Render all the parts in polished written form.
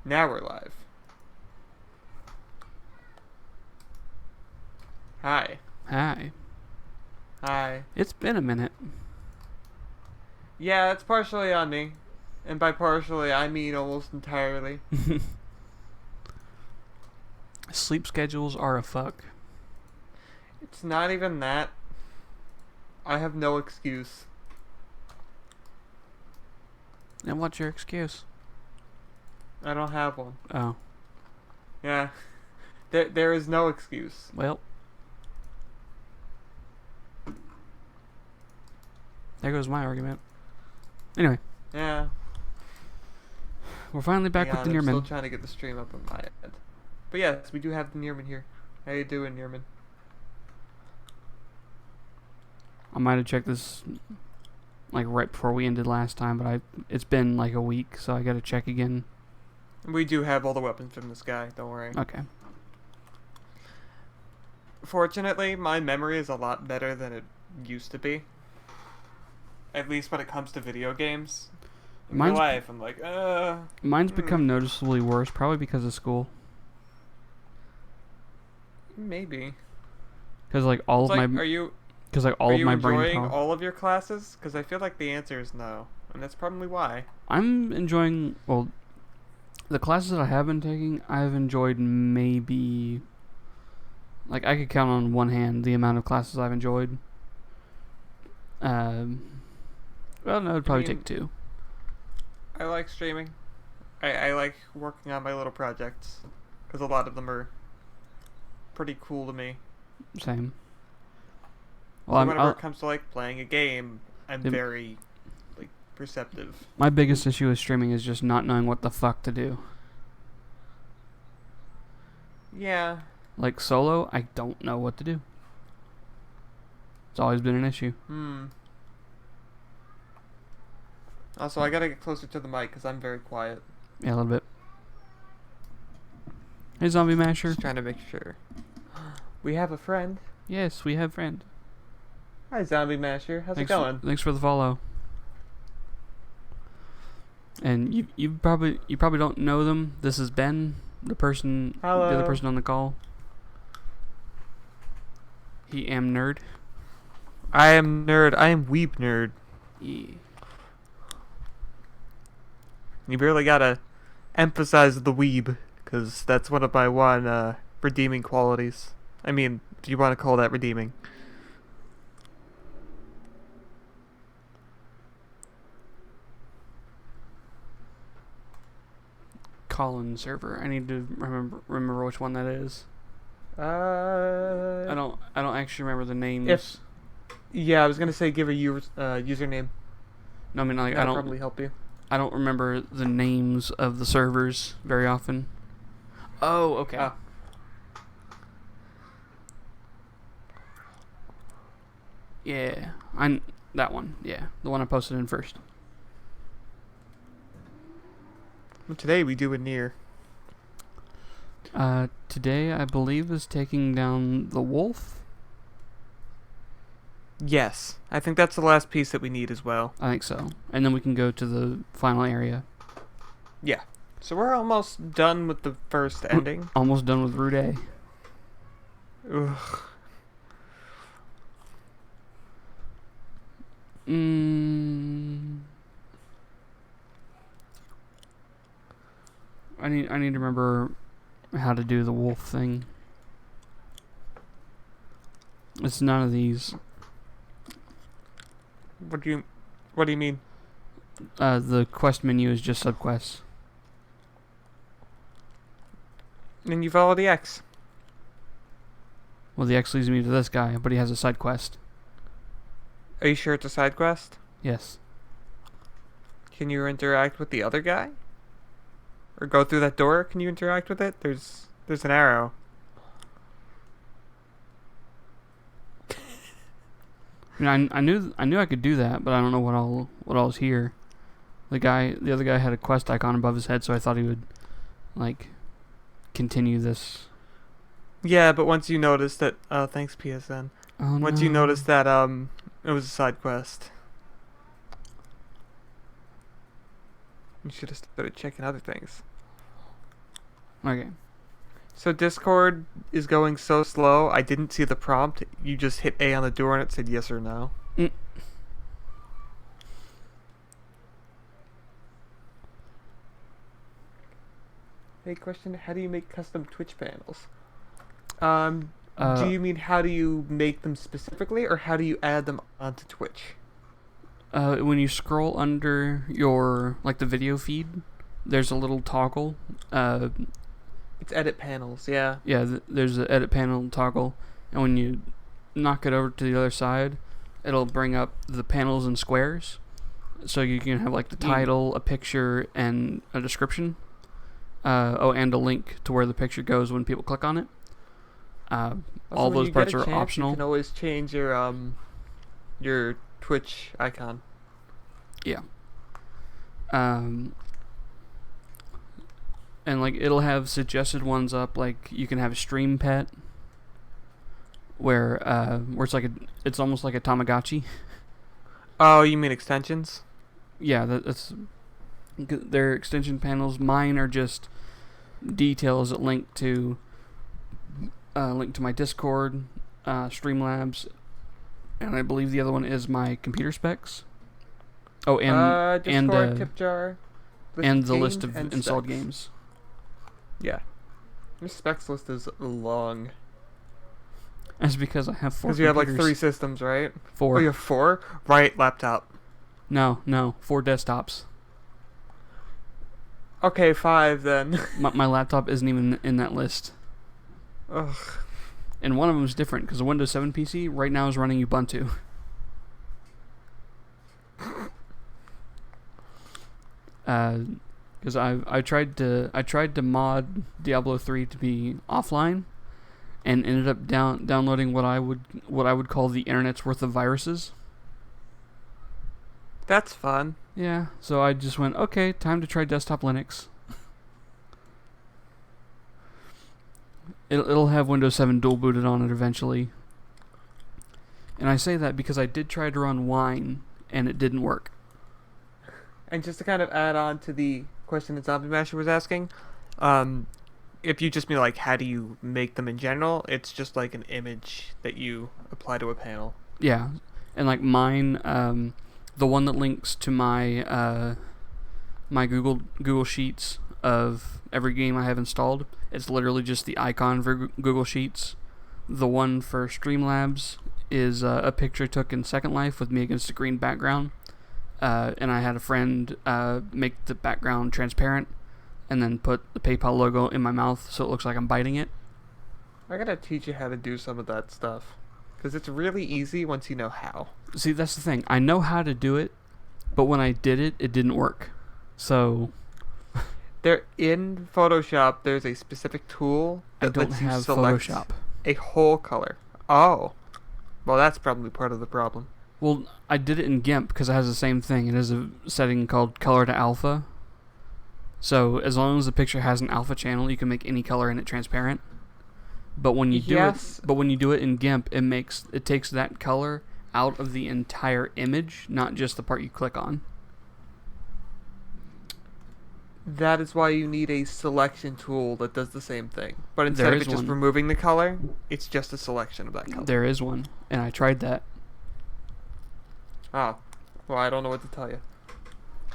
Now we're live. Hi. Hi. Hi. It's been a minute. Yeah, it's partially on me. And by partially, I mean almost entirely. Sleep schedules are a fuck. It's not even that. I have no excuse. And what's your excuse? I don't have one. Oh. Yeah. There is no excuse. Well. There goes my argument. Anyway. Yeah. We're finally back with the I'm still NieRman. trying to get the stream up on my end. But yes, we do have the NieRman here. How you doing, NieRman? I might have checked this like right before we ended last time, but it's been like a week, so I gotta check again. We do have all the weapons from this guy, don't worry. Okay. Fortunately, my memory is a lot better than it used to be. At least when it comes to video games. In real life, I'm like, Mine's become noticeably worse, probably because of school. Maybe. Because like all It's of like, my, are you brain enjoying power. all of your classes? Because I feel like the answer is no, and that's probably why. I'm enjoying, well, the classes that I have been taking, I've enjoyed maybe, like, I could count on one hand the amount of classes I've enjoyed. Well, no, it'd probably take two. I like streaming. I like working on my little projects, because a lot of them are pretty cool to me. Same. So Well, whenever it comes to like playing a game, I'm Yep. very like perceptive. my biggest issue with streaming is just not knowing what the fuck to do. Yeah. Like, solo, I don't know what to do. It's always been an issue. Also, I gotta get closer to the mic because I'm very quiet. Yeah, a little bit. Hey, Zombie Masher. Just trying to make sure. We have a friend. Yes, we have friend. Hi, Zombie Masher. How's Thanks it going? Thanks for the follow. And you probably don't know them. This is Ben, the Hello. other person on the call. He am nerd. I am nerd. I am weeb nerd. Yeah. You really gotta emphasize the weeb, because that's one of my redeeming qualities. I mean, do you want to call that redeeming? Call-in server. I need to remember which one that is. I don't actually remember the names. Yeah, I was gonna say give a username. No, I mean, like, That'll probably help you. I don't remember the names of the servers very often. Oh, okay. Ah. Yeah, that one. Yeah, the one I posted in first. Today we do a NieR. Today I believe is taking down the wolf. Yes, I think that's the last piece that we need as well. I think so, and then we can go to the final area. Yeah. So we're almost done with the first ending. Almost done with Route A. Ugh. I need to remember how to do the wolf thing. It's none of these. What do you mean? The quest menu is just subquests. Then you follow the X. Well, the X leads me to this guy, but he has a side quest. Are you sure it's a side quest? Yes. Can you interact with the other guy? Or go through that door? Can you interact with it? There's an arrow. I mean, I knew I could do that, but I don't know what all is here. The other guy had a quest icon above his head, so I thought he would, like, continue this. Yeah, but once you notice that, thanks PSN. Oh, Once no. you notice that, it was a side quest. You should have started checking other things. Okay. So Discord is going so slow. I didn't see the prompt. You just hit A on the door and it said yes or no. Mm. Hey, question: how do you make custom Twitch panels? Do Uh, you mean how do you make them specifically, or how do you add them onto Twitch? when you scroll under your like the video feed, there's a little toggle. It's edit panels, yeah. Yeah, there's an edit panel toggle, and when you knock it over to the other side, it'll bring up the panels and squares, so you can have like the title, a picture, and a description. And a link to where the picture goes when people click on it. Also, All when those you parts get a are chance, optional. You can always change your Twitch icon. Yeah. And like it'll have suggested ones up, like you can have a stream pet, where it's almost like a Tamagotchi. Oh, you mean extensions? Yeah, that's their extension panels. Mine are just details that link to my Discord, Streamlabs, and I believe the other one is my computer specs. Oh, Discord, tip jar, and the list of installed games. Yeah, your specs list is long. That's because I have 4 computers. Because you have like 3 systems, right? 4. Oh, you have 4? Right, laptop. No, 4 desktops. Okay, 5 then. My laptop isn't even in that list. Ugh. And one of them is different because the Windows 7 PC right now is running Ubuntu. Because I tried to mod Diablo 3 to be offline, and ended up downloading what I would call the internet's worth of viruses. That's fun. Yeah, so I just went, okay, time to try desktop Linux. It'll have Windows 7 dual booted on it eventually. And I say that because I did try to run Wine, and it didn't work. And just to kind of add on to the question that Zombie Masher was asking, if you just mean like how do you make them in general, it's just like an image that you apply to a panel. Yeah, and like mine, the one that links to my my Google Sheets of every game I have installed, it's literally just the icon for Google Sheets. The one for Streamlabs is a picture I took in Second Life with me against a green background. And I had a friend make the background transparent and then put the PayPal logo in my mouth so it looks like I'm biting it. I gotta teach you how to do some of that stuff, because it's really easy once you know how. See, that's the thing. I know how to do it, but when I did it, it didn't work. So There in Photoshop, there's a specific tool that I don't lets you have select Photoshop. a whole color. Oh, well, that's probably part of the problem. Well, I did it in GIMP because it has the same thing. It has a setting called color to alpha. So as long as the picture has an alpha channel, you can make any color in it transparent. But when you do it in GIMP, it takes that color out of the entire image, not just the part you click on. That is why you need a selection tool that does the same thing. But instead of it just one. removing the color, it's just a selection of that color. There is one, and I tried that. Oh, well, I don't know what to tell you.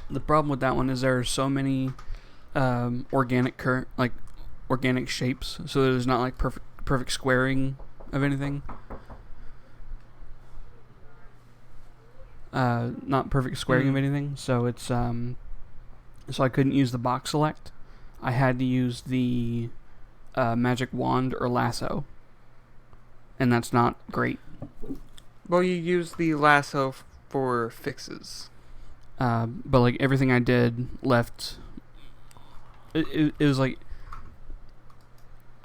The problem with that one is there are so many organic shapes, so there's not like perfect squaring of anything. Not perfect squaring of anything, so it's so I couldn't use the box select. I had to use the magic wand or lasso, and that's not great. Well, you use the lasso for fixes. But like everything I did left. It was like.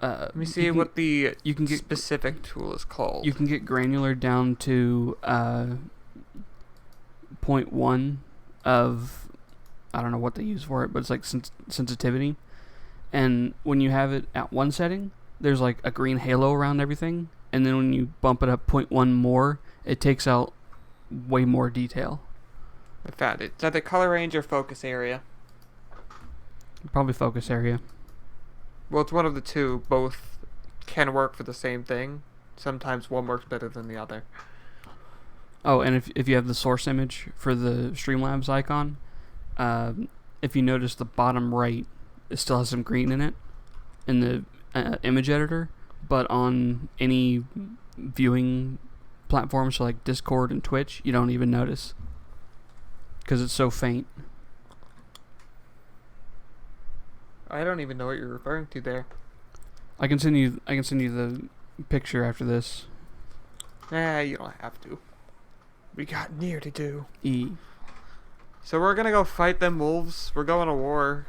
Let me see what the specific tool is called. You can get granular down to 0.1 of, I don't know what they use for it, but it's like sensitivity. And when you have it at one setting, there's like a green halo around everything. And then when you bump it up 0.1 more, it takes out way more detail. I found it. It's either color range or focus area. Probably focus area. Well, it's one of the two. Both can work for the same thing. Sometimes one works better than the other. Oh, and if you have the source image for the Streamlabs icon, if you notice the bottom right, it still has some green in it in the image editor, but on any viewing platforms, so like Discord and Twitch, you don't even notice because it's so faint. I don't even know what you're referring to there. I can send you the picture after this. You don't have to. We got NieR to do. E. So we're gonna go fight them wolves. We're going to war.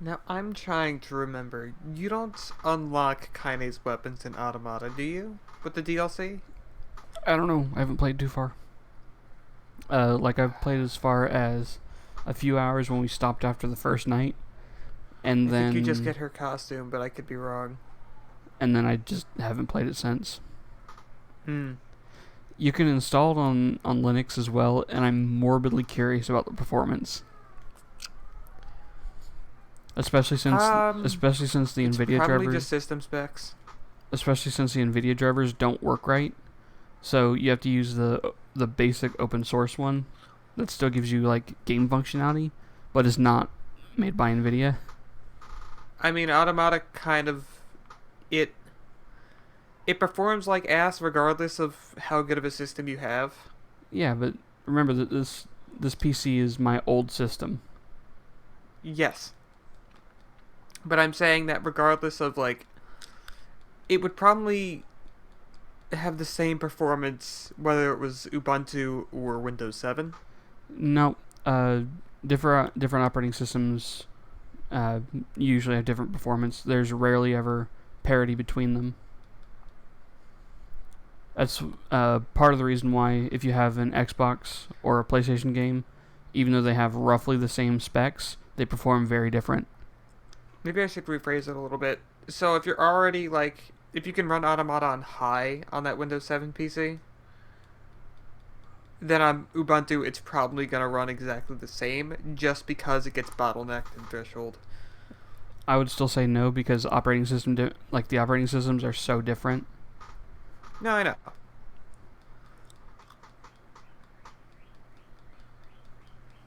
Now, I'm trying to remember. You don't unlock kinase weapons in Automata, do you? With the DLC? I don't know. I haven't played too far. I've played as far as a few hours when we stopped after the first night, and I then think you just get her costume, but I could be wrong. And then I just haven't played it since. Hmm. You can install it on Linux as well, and I'm morbidly curious about the performance. Especially since the NVIDIA probably drivers, just system specs. especially since the NVIDIA drivers don't work right. So you have to use the basic open source one that still gives you like game functionality, but is not made by NVIDIA. I mean, Automata kind of it performs like ass regardless of how good of a system you have. Yeah, but remember that this PC is my old system. Yes. But I'm saying that regardless of like it would probably have the same performance whether it was Ubuntu or Windows 7. No, different operating systems usually have different performance. There's rarely ever parity between them. That's part of the reason why if you have an Xbox or a PlayStation game, even though they have roughly the same specs, they perform very different. Maybe I should rephrase it a little bit. So if you're already like if you can run Automata on high on that Windows 7 PC, then on Ubuntu it's probably going to run exactly the same just because it gets bottlenecked in threshold. I would still say no because the operating systems are so different. No, I know.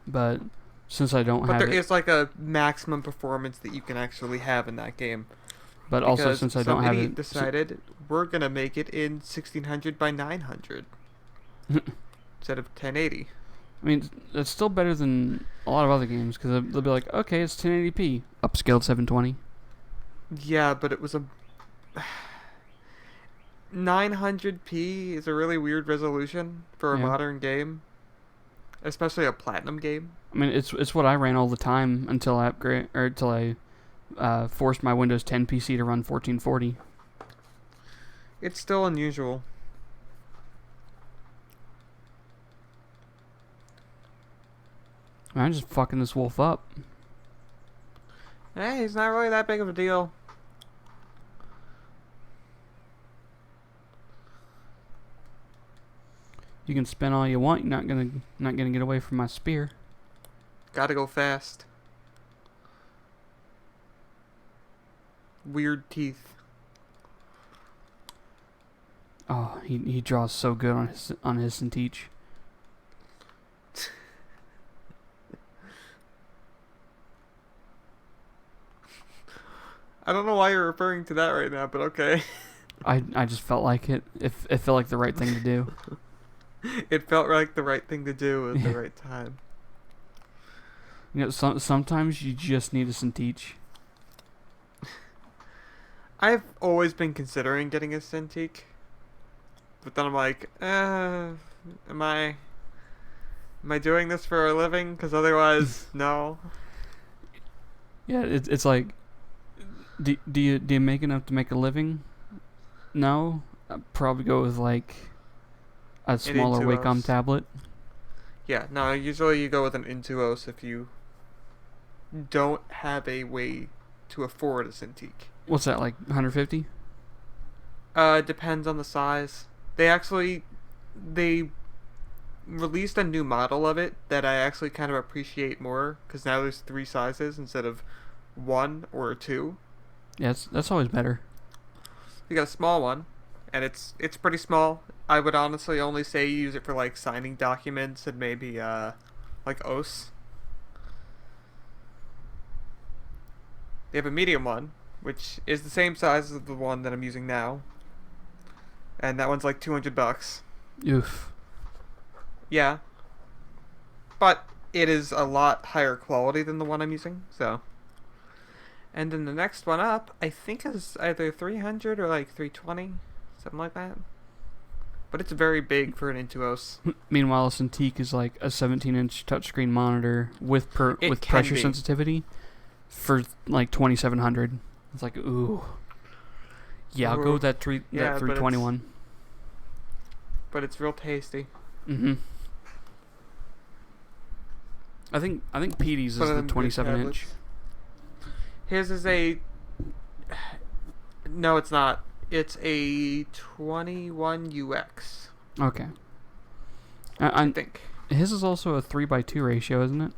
But since I don't But have there it, is like a maximum performance that you can actually have in that game. but also since I don't have somebody it, decided we're going to make it in 1600 by 900 instead of 1080. I mean, it's still better than a lot of other games because they'll be like, okay, it's 1080p, upscaled 720. Yeah, but it was a 900p is a really weird resolution for a modern game, especially a platinum game. I mean, it's what I ran all the time until I forced my Windows 10 PC to run 1440. It's still unusual. I'm just fucking this wolf up. Hey, he's not really that big of a deal. You can spin all you want. You're not gonna get away from my spear. Gotta go fast. Weird teeth. Oh, he draws so good on his Centeach. I don't know why you're referring to that right now, but okay. I just felt like it. It felt like the right thing to do. It felt like the right thing to do at the right time. You know, sometimes you just need a Centeach. I've always been considering getting a Cintiq, but then I'm like, am I doing this for a living? Because otherwise, no. Yeah, it's like, do you make enough to make a living? No, I'd probably go with like a smaller Wacom tablet. Yeah, no. Usually you go with an Intuos if you don't have a way to afford a Cintiq. What's that, like 150? Depends on the size. They released a new model of it that I actually kind of appreciate more, because now there's 3 sizes instead of 1 or 2. Yeah, that's always better. You got a small one, and it's pretty small. I would honestly only say you use it for like signing documents and maybe like OS. They have a medium one, which is the same size as the one that I'm using now, and that one's like $200. Oof. Yeah, but it is a lot higher quality than the one I'm using. So, and then the next one up, I think is either 300 or like 320, something like that. But it's very big for an Intuos. Meanwhile, a Cintiq is like a 17-inch touchscreen monitor with pressure sensitivity for like 2,700. It's like, ooh. Yeah, I'll go with that 321. But it's real tasty. Mm-hmm. I think Petey's is the 27-inch. His is a... No, it's not. It's a 21 UX. Okay. I think. His is also a 3:2 ratio, isn't it?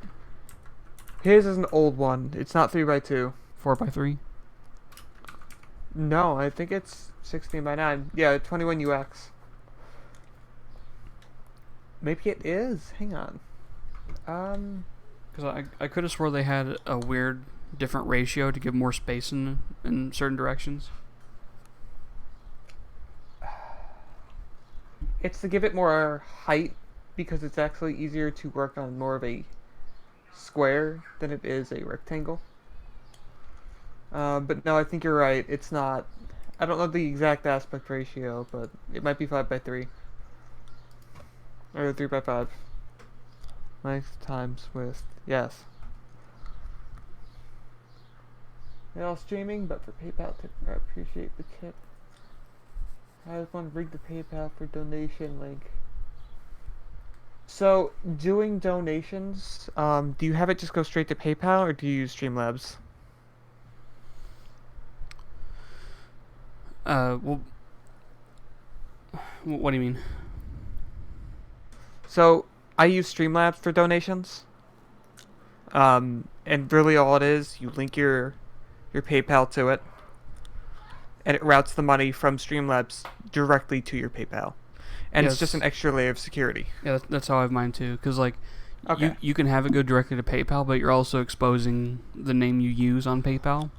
His is an old one. It's not 3:2. 4:3? No, I think it's 16:9. Yeah, 21 UX. Maybe it is. Hang on. Because I could have swore they had a weird different ratio to give more space in certain directions. It's to give it more height, because it's actually easier to work on more of a square than it is a rectangle. But no, I think you're right. It's not. I don't know the exact aspect ratio, but it might be 5:3 or 3:5. Length times width. Yes. Now streaming, but for PayPal tip, I appreciate the tip. I just want to rig the PayPal for donation link. So, doing donations, do you have it just go straight to PayPal, or do you use Streamlabs? Well, what do you mean? So, I use Streamlabs for donations. And really all it is, you link your PayPal to it, and it routes the money from Streamlabs directly to your PayPal. And it's just an extra layer of security. Yeah, that's how I have mine too. Because like, okay. you can have it go directly to PayPal, but you're also exposing the name you use on PayPal.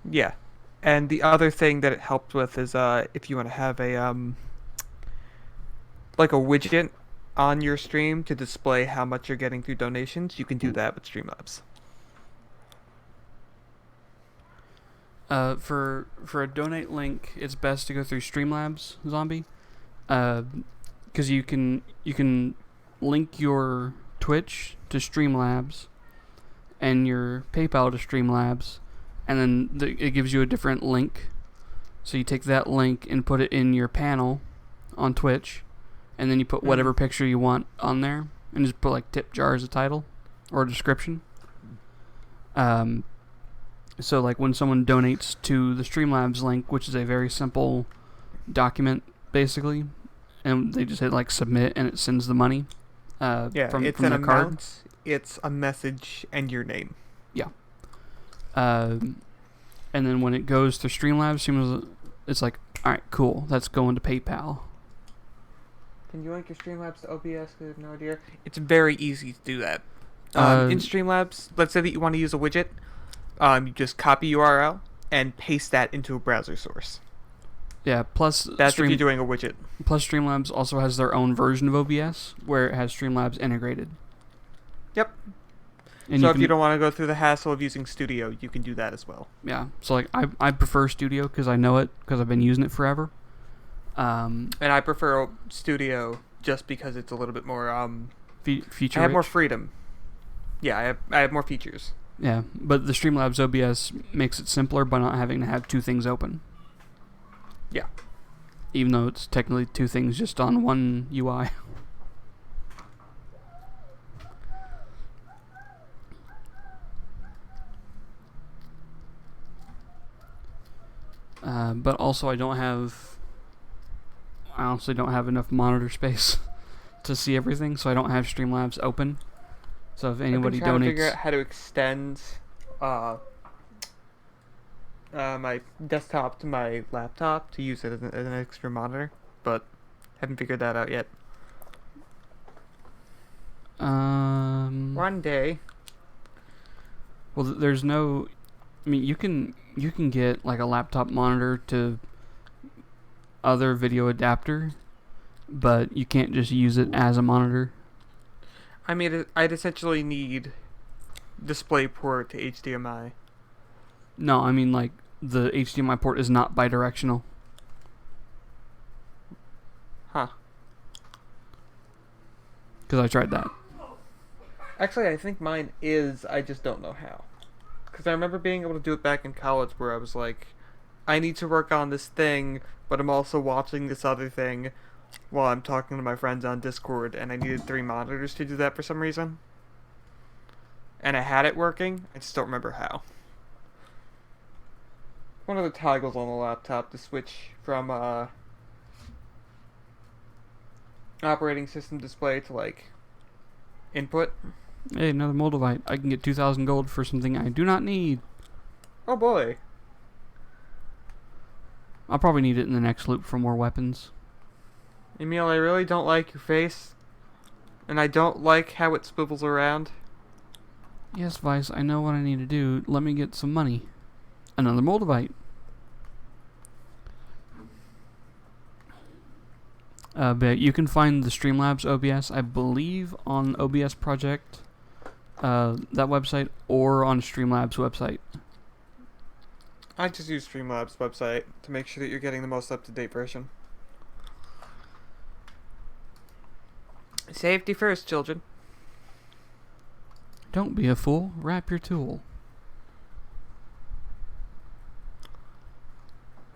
Yeah, and the other thing that it helps with is if you want to have a like a widget on your stream to display how much you're getting through donations, you can do that with Streamlabs. For a donate link, it's best to go through Streamlabs, Zombie, because you can link your Twitch to Streamlabs and your PayPal to Streamlabs, and then it gives you a different link. So you take that link and put it in your panel on Twitch, and then you put whatever picture you want on there, and just put like tip jar as a title or a description. So like when someone donates to the Streamlabs link, which is a very simple document basically, and they just hit like submit, and it sends the money. Yeah, from it's from an their card. amount, it's a message, and your name. Yeah. And then when it goes to Streamlabs, it's like, all right, cool, that's going to PayPal. Can you link your Streamlabs to OBS? I have no idea. It's very easy to do that. In Uh, Streamlabs, let's say that you want to use a widget. You just copy URL and paste that into a browser source. yeah. Plus, That's if you're doing a widget. Plus, Streamlabs also has their own version of OBS where it has Streamlabs integrated. Yep. And So if you don't want to go through the hassle of using Studio, you can do that as well. Yeah. So like I prefer Studio because I know it because I've been using it forever. And I prefer Studio just because it's a little bit more Feature. I have more rich. freedom. Yeah, I have more features. Yeah, but the Streamlabs OBS makes it simpler by not having to have two things open. Yeah. Even though it's technically two things just on one UI. But also I honestly don't have enough monitor space to see everything, so I don't have Streamlabs open. So if anybody I've been trying to donates, figure out how to extend my desktop to my laptop to use it as an extra monitor, but haven't figured that out yet. One day. well, there's no. I mean, you can get like a laptop monitor to other video adapter, but you can't just use it as a monitor. I mean, I'd essentially need DisplayPort to HDMI. No, I mean like the HDMI port is not bidirectional. Huh. Because I tried that. Actually, I think mine is. I just don't know how. Because I remember being able to do it back in college where I was like, I need to work on this thing, but I'm also watching this other thing while I'm talking to my friends on Discord, and I needed 3 monitors to do that for some reason. And I had it working, I just don't remember how. One of the toggles on the laptop to switch from operating system display to like input. Hey, another Moldavite. I can get 2,000 gold for something I do not need. Oh boy. I'll probably need it in the next loop for more weapons. Emil, I really don't like your face. And I don't like how it swivels around. Yes, Vice, I know what I need to do. Let me get some money. Another Moldavite. But you can find the Streamlabs OBS, I believe, on OBS Project, that website, or on Streamlabs website. I just use Streamlabs website to make sure that you're getting the most up-to-date version. Safety first, children. Don't be a fool. Wrap your tool.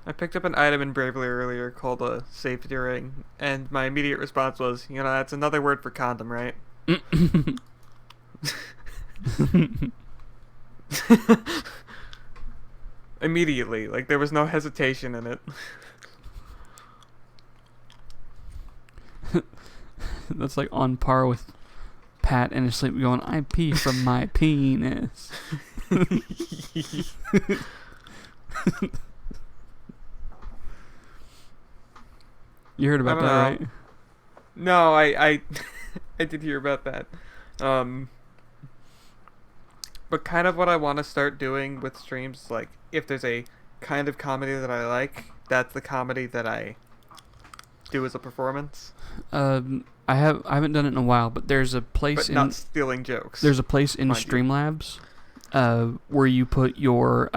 I picked up an item in Bravely earlier called a safety ring, and my immediate response was, you know, that's another word for condom, right? Immediately, like there was no hesitation in it. That's like on par with Pat in his sleep going, I pee from my penis. You heard about that, right? No, I I did hear about that. But kind of what I want to start doing with streams, like if there's a kind of comedy that I like, that's the comedy that I do as a performance. I haven't done it in a while, but there's a place But not stealing jokes. There's a place in Streamlabs where you put your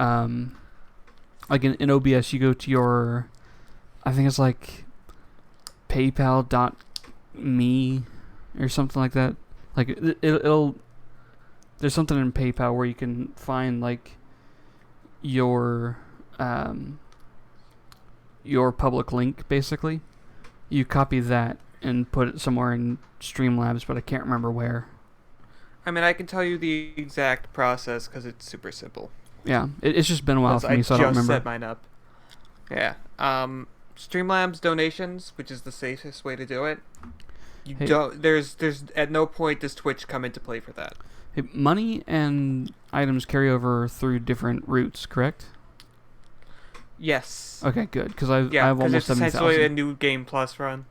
like in OBS you go to your, I think it's like PayPal.me or something like that. Like it'll there's something in PayPal where you can find like your public link basically. You copy that and put it somewhere in Streamlabs, but I can't remember where. I mean, I can tell you the exact process because it's super simple. Yeah, it's just been a while for me, so I don't remember. I just set mine up. Yeah. Streamlabs donations, which is the safest way to do it. You Hey. don't. There's at no point does Twitch come into play for that. Hey, money and items carry over through different routes, correct? Yes. Okay, good. Because I Yeah, have because almost it's essentially a 70,000. new Game Plus run.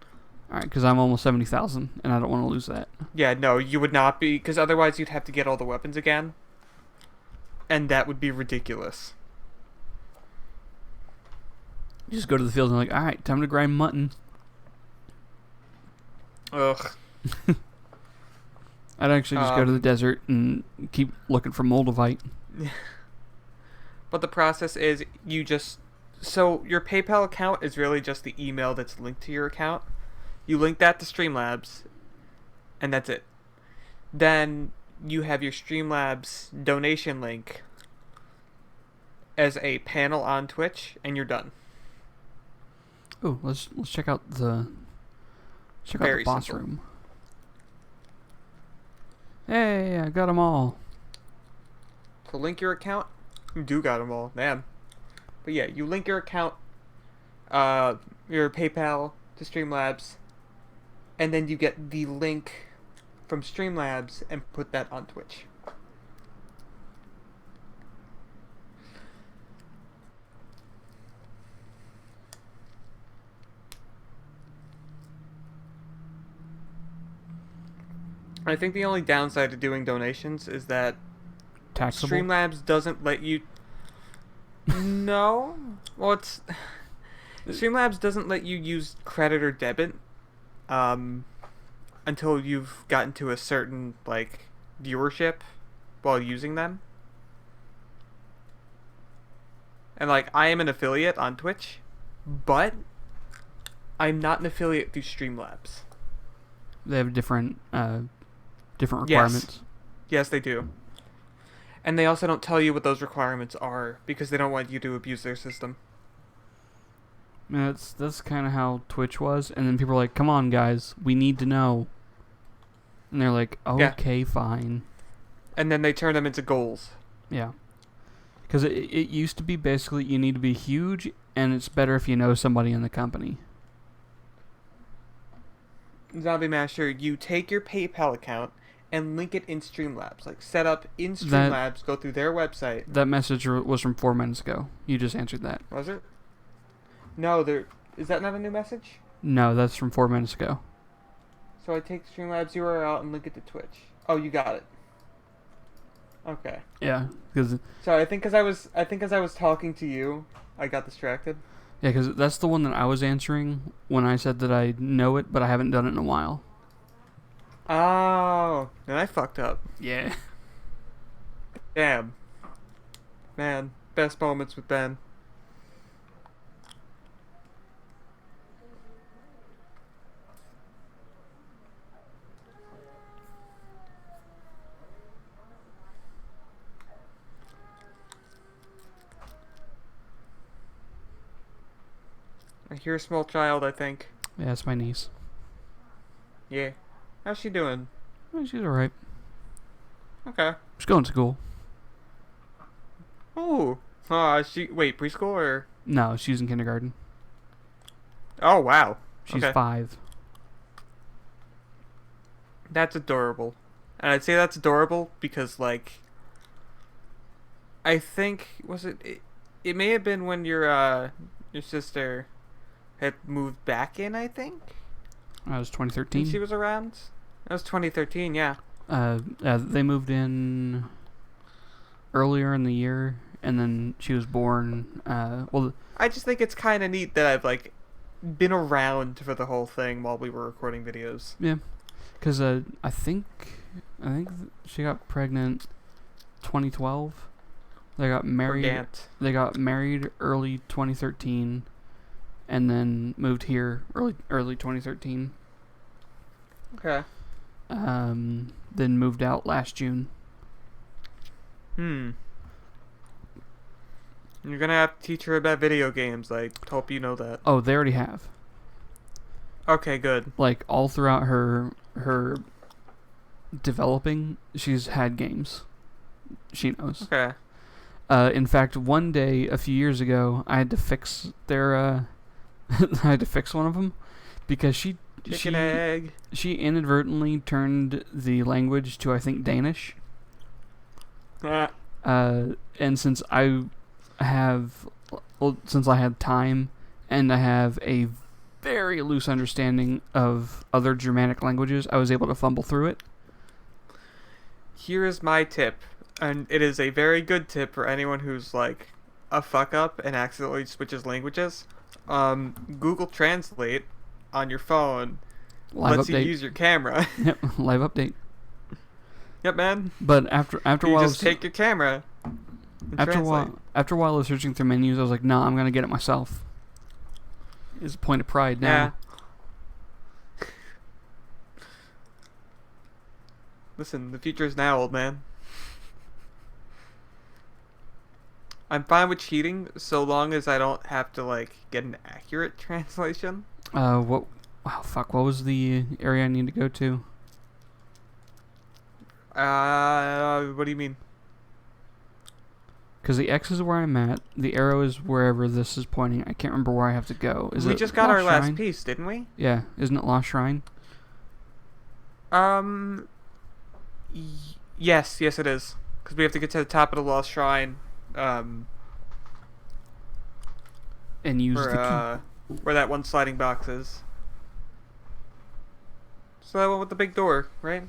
All right, because I'm almost 70,000, and I don't want to lose that. Yeah, no, you would not be, because otherwise you'd have to get all the weapons again, and that would be ridiculous. You just go to the field and like, all right, time to grind mutton. Ugh. I'd actually just go to the desert and keep looking for moldavite. But the process is so your PayPal account is really just the email that's linked to your account. You link that to Streamlabs, and that's it. Then you have your Streamlabs donation link as a panel on Twitch, and you're done. Oh, let's check out the Very boss simple. room. Hey, I got them all. To link your account, you do got them all, man. But yeah, you link your account, your PayPal to Streamlabs, and then you get the link from Streamlabs and put that on Twitch. I think the only downside to doing donations is that Taxable. Streamlabs doesn't let you. No, well, Streamlabs doesn't let you use credit or debit, until you've gotten to a certain viewership while using them. And I am an affiliate on Twitch, but I'm not an affiliate through Streamlabs. They have different requirements. Yes, they do. And they also don't tell you what those requirements are because they don't want you to abuse their system. Yeah, that's kind of how Twitch was, and then people are like, "Come on, guys, we need to know," and they're like, "Okay, fine." And then they turn them into goals. Yeah, because it used to be basically you need to be huge, and it's better if you know somebody in the company. Zombie Master, you take your PayPal account and link it in Streamlabs. Set up in Streamlabs, go through their website. That message was from 4 minutes ago. You just answered that. Was it? No, is that not a new message? No, that's from 4 minutes ago. So I take Streamlabs URL and link it to Twitch. Oh, you got it. Okay. Yeah, because So I think as I was talking to you, I got distracted. yeah, because that's the one that I was answering when I said that I know it, but I haven't done it in a while. Oh, and I fucked up. Yeah. Damn. Man, best moments with Ben. I hear a small child, I think. Yeah, it's my niece. Yeah. How's she doing? Oh, she's alright. Okay. She's going to school. Ooh. Wait, preschool or? No, she's in kindergarten. Oh, wow. She's Okay. 5. That's adorable. And I'd say that's adorable because, I think, it may have been when your sister had moved back in, I think? That was When 2013. she was around? That was 2013, yeah. They moved in earlier in the year, and then she was born. I just think it's kind of neat that I've, been around for the whole thing while we were recording videos. yeah, because I think she got pregnant 2012. They got married. Gant. They got married early 2013, and then moved here early 2013. Okay. Then moved out last June. You're gonna have to teach her about video games. I hope you know that. Oh, they already have. Okay, good. All throughout her developing, she's had games. She knows. Okay. In fact, one day a few years ago, I had to fix their I had to fix one of them because Chicken egg. she inadvertently turned the language to, I think, Danish. Ah, And since I have, well, since I had time and I have a very loose understanding of other Germanic languages, I was able to fumble through it. Here is my tip, and it is a very good tip for anyone who's like a fuck up and accidentally switches languages. Google Translate on your phone Live lets you update. use your camera. Yep, live update. Yep, man. But after a You while, just take your camera and after a translate. while of searching through menus, I was like, "Nah, I'm gonna get it myself." It's a point of pride now. Yeah. Listen, the future is now, old man. I'm fine with cheating so long as I don't have to like get an accurate translation. What? Wow, fuck. What was the area I need to go to? What do you mean? Because the X is where I'm at. The arrow is wherever this is pointing. I can't remember where I have to go. Is We it just got Lost our last Shrine? piece, didn't we? Yeah, isn't it Lost Shrine? Yes, it is. Because we have to get to the top of the Lost Shrine. And use the key. Where that one sliding box is. So that one with the big door, right?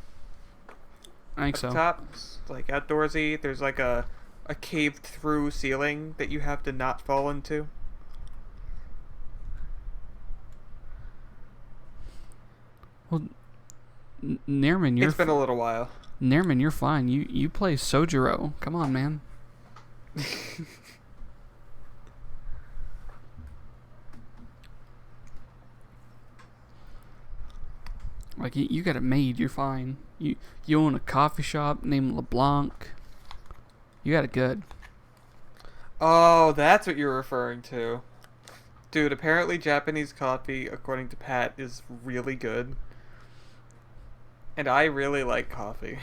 I think At so. the top, it's like outdoorsy. There's like a caved through ceiling that you have to not fall into. Well, Nearman, It's been a little while. Nearman, you're fine. You play Sojiro. Come on, man. Like you got it made. You're fine. You own a coffee shop named LeBlanc. You got it good. Oh, that's what you're referring to. Dude, apparently Japanese coffee, according to Pat, is really good. And I really like coffee.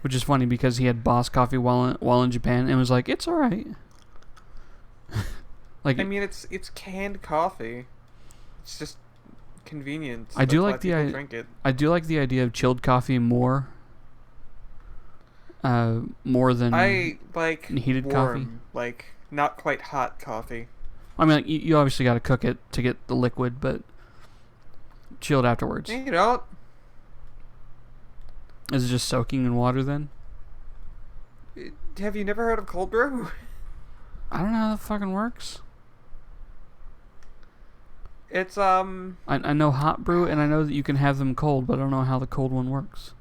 Which is funny because he had Boss Coffee while in Japan and was like, it's all right. Like I mean, it's canned coffee. It's just convenient. I do That's why like the people I- drink it. I do like the idea of chilled coffee more. More than I like heated warm, coffee. like not quite hot coffee. I mean, like, you obviously got to cook it to get the liquid, but chilled afterwards. You know, Is it just soaking in water then? have you never heard of cold brew? I don't know how that fucking works. It's I know hot brew and I know that you can have them cold, but I don't know how the cold one works.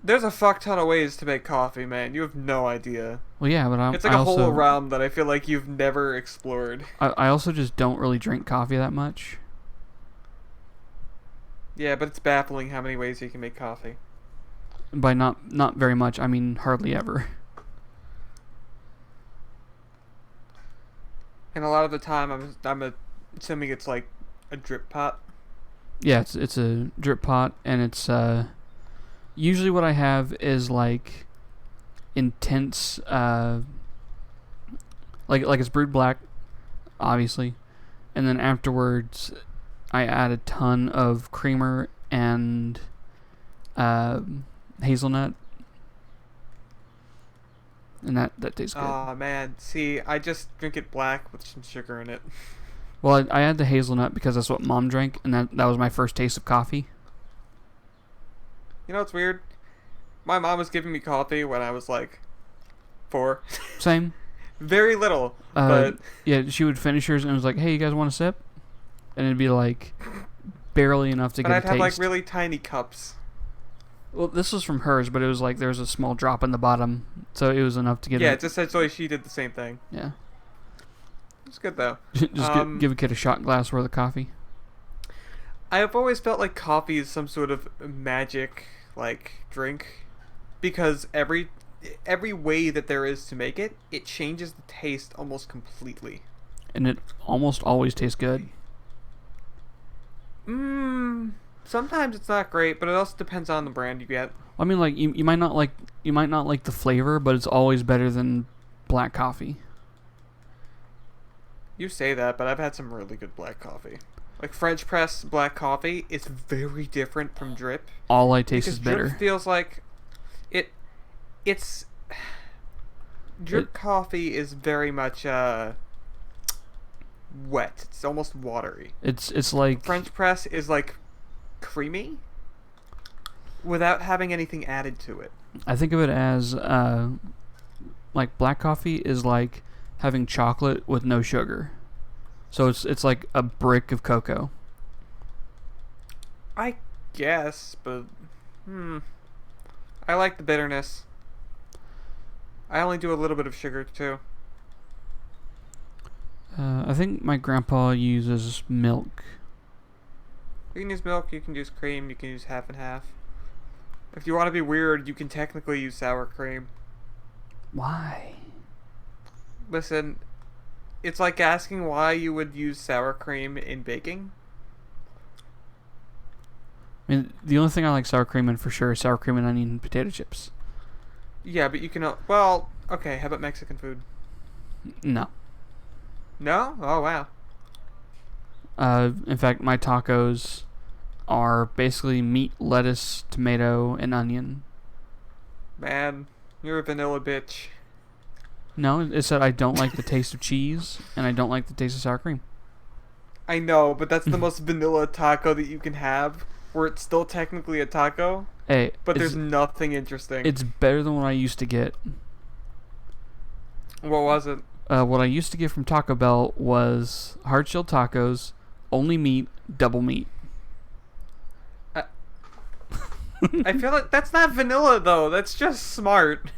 there's a fuck ton of ways to make coffee, man. You have no idea. Well, yeah, but It's like a whole realm that I feel like you've never explored. I also just don't really drink coffee that much. Yeah, but it's baffling how many ways you can make coffee. By not very much, I mean hardly ever. And a lot of the time, I'm assuming it's like a drip pot. Yeah, it's a drip pot, and it's usually what I have is like intense like it's brewed black, obviously, and then afterwards I add a ton of creamer and hazelnut, and that tastes good. Oh man, see, I just drink it black with some sugar in it. Well, I add the hazelnut because that's what Mom drank, and that was my first taste of coffee. You know what's weird? My mom was giving me coffee when I was like 4. Same. Very little, but Yeah, she would finish hers and it was like, "Hey, you guys want a sip?" And it'd be like barely enough to but get I'd a have taste. like really tiny cups. Well, this was from hers, but it was like there was a small drop in the bottom, so it was enough to get. Yeah, a, it's essentially she did the same thing. yeah. It's good though. Just give a kid a shot glass worth of coffee. I've always felt like coffee is some sort of magic like drink because every way that there is to make it, it changes the taste almost completely. And it almost always tastes good. Sometimes it's not great, but it also depends on the brand you get. I mean, like you might not like the flavor, but it's always better than black coffee. You say that, but I've had some really good black coffee. Like French press black coffee is very different from drip All I taste because is drip bitter. feels like it. It's It, drip coffee is very much wet. It's almost watery. it's like French press is like creamy without having anything added to it. I think of it as like black coffee is like having chocolate with no sugar. So it's like a brick of cocoa. I guess, but I like the bitterness. I only do a little bit of sugar too. I think my grandpa uses milk. You can use milk, you can use cream, you can use half and half. If you want to be weird, you can technically use sour cream. Why? Listen, it's like asking why you would use sour cream in baking. I mean, the only thing I like sour cream in for sure is sour cream and onion and potato chips. Yeah, but you can. Well, okay, how about Mexican food? No. No? Oh, wow. In fact, my tacos are basically meat, lettuce, tomato, and onion. Man, you're a vanilla bitch. No, it's that I don't like the taste of cheese and I don't like the taste of sour cream. I know, but that's the most vanilla taco that you can have, where it's still technically a taco, Hey, but there's nothing interesting. it's better than what I used to get. What was it? What I used to get from Taco Bell was hard shell tacos, only meat, double meat. I feel like that's not vanilla, though. That's just smart.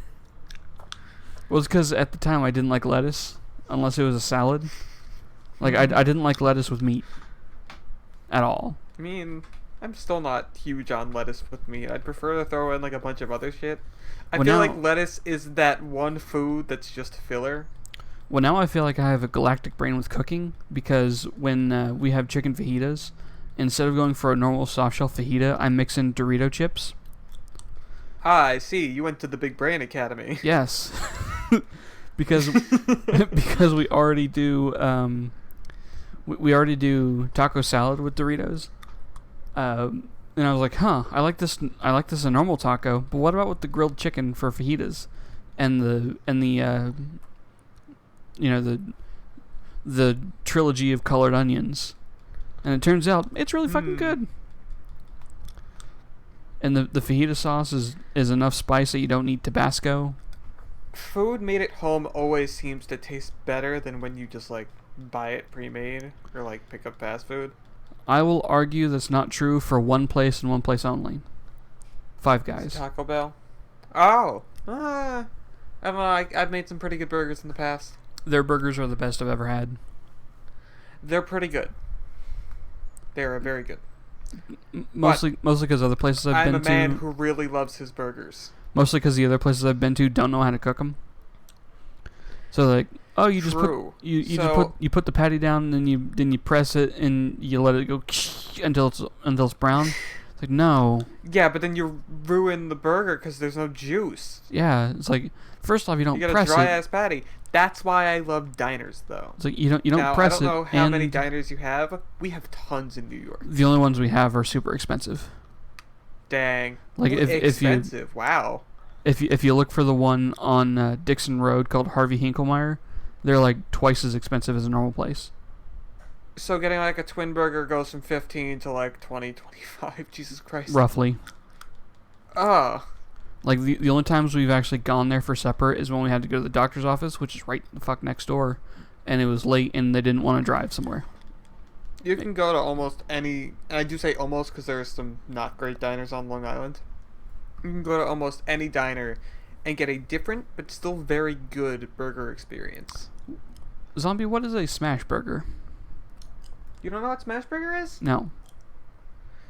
Well, it's because at the time I didn't like lettuce, unless it was a salad. Like, I didn't like lettuce with meat. At all. I mean, I'm still not huge on lettuce with meat. I'd prefer to throw in, like, a bunch of other shit. I Well, feel now- like lettuce is that one food that's just filler. Well, now I feel like I have a galactic brain with cooking, because when we have chicken fajitas, instead of going for a normal soft shell fajita, I mix in Dorito chips. Ah, I see. You went to the Big Brain Academy. Yes. because because we already do we already do taco salad with Doritos. And I was like, I like this a normal taco, but what about with the grilled chicken for fajitas and the you know, the trilogy of colored onions. And it turns out it's really fucking good. And the fajita sauce is enough spice that you don't need Tabasco. Food made at home always seems to taste better than when you just, like, buy it pre-made or, like, pick up fast food. I will argue that's not true for one place and one place only. Five Guys. Taco Bell. Oh. I don't know. I've made some pretty good burgers in the past. Their burgers are the best I've ever had. They're pretty good. They're very good. Mostly because other places I've I'm been a man to. who really loves his burgers. Mostly because the other places I've been to don't know how to cook them. So like, oh, you just True. put you put the patty down, and then you press it and you let it go until it's brown. It's like, no. Yeah, but then you ruin the burger because there's no juice. Yeah, it's like, first off, you don't You got press a dry it. ass patty. That's why I love diners, though. It's like you don't Now, press it. I don't know how many and diners you have. We have tons in New York. the only ones we have are super expensive. Dang. Like, if you expensive. Wow. If you look for the one on Dixon Road called Harvey Hinklemeyer, they're like twice as expensive as a normal place. So getting like a twin burger goes from 15 to like 20, 25. Jesus Christ. Roughly. Oh. Like, the only times we've actually gone there for supper is when we had to go to the doctor's office, which is right the fuck next door, and it was late and they didn't want to drive somewhere. You can go to almost any, and I do say almost because there are some not great diners on Long Island. You can go to almost any diner and get a different but still very good burger experience. Zombie, what is a smash burger? You don't know what Smash Burger is? No.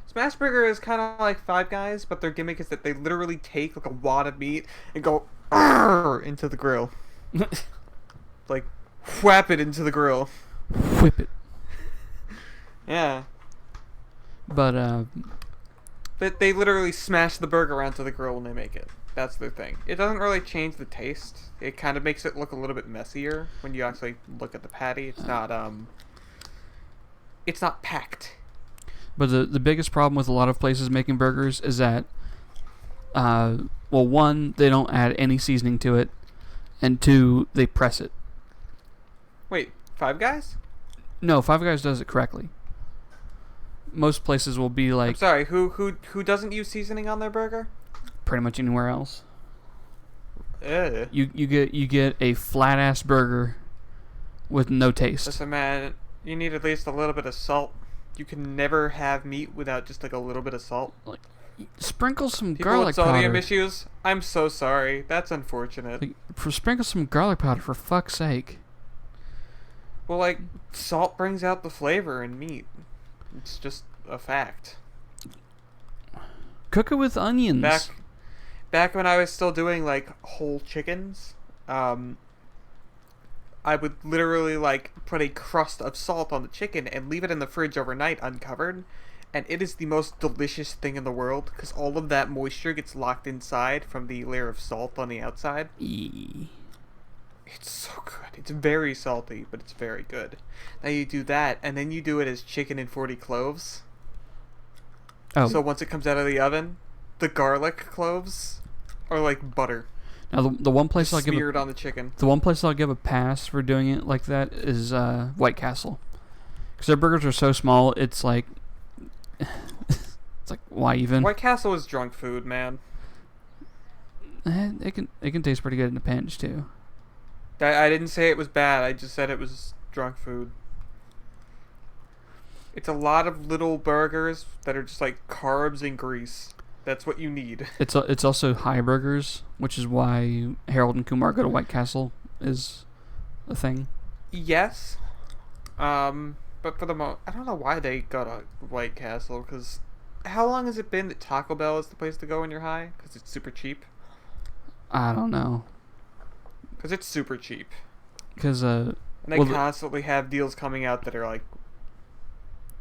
Smash Burger is kind of like Five Guys, but their gimmick is that they literally take like a wad of meat and go into the grill. Like, whap it into the grill. Whip it. Yeah. But, But they literally smash the burger onto the grill when they make it. That's their thing. It doesn't really change the taste. It kind of makes it look a little bit messier when you actually look at the patty. It's not, it's not packed. But the biggest problem with a lot of places making burgers is that, well, one, they don't add any seasoning to it, and two, they press it. Wait, Five Guys? No, Five Guys does it correctly. Most places will be I'm like sorry. Who doesn't use seasoning on their burger? pretty much anywhere else. Ugh. You get a flat ass burger with no taste. Listen, man, you need at least a little bit of salt. You can never have meat without just like a little bit of salt. Like, sprinkle some People garlic with sodium powder. issues, I'm so sorry. That's unfortunate. Like, sprinkle some garlic powder for fuck's sake. Well, like, salt brings out the flavor in meat. It's just a fact. Cook it with onions. Back when I was still doing like whole chickens, I would literally like put a crust of salt on the chicken and leave it in the fridge overnight uncovered, and it is the most delicious thing in the world because all of that moisture gets locked inside from the layer of salt on the outside. Eee. It's so good. It's very salty, but it's very good. Now you do that, and then you do it as chicken and 40 cloves. Oh. So once it comes out of the oven, the garlic cloves are like butter. Now the one place I'll give smeared on the chicken. the one place I'll give a pass for doing it like that is White Castle, because their burgers are so small. It's like it's like why even? White Castle is drunk food, man. It can taste pretty good in a pinch too. I didn't say it was bad. I just said it was drunk food. It's a lot of little burgers that are just like carbs and grease. That's what you need. It's also high burgers, which is why Harold and Kumar Go to White Castle is a thing. Yes. But for the I don't know why they got a White Castle, because how long has it been that Taco Bell is the place to go when you're high? Because it's super cheap. I don't know. Because it's super cheap. Because And they constantly have deals coming out that are like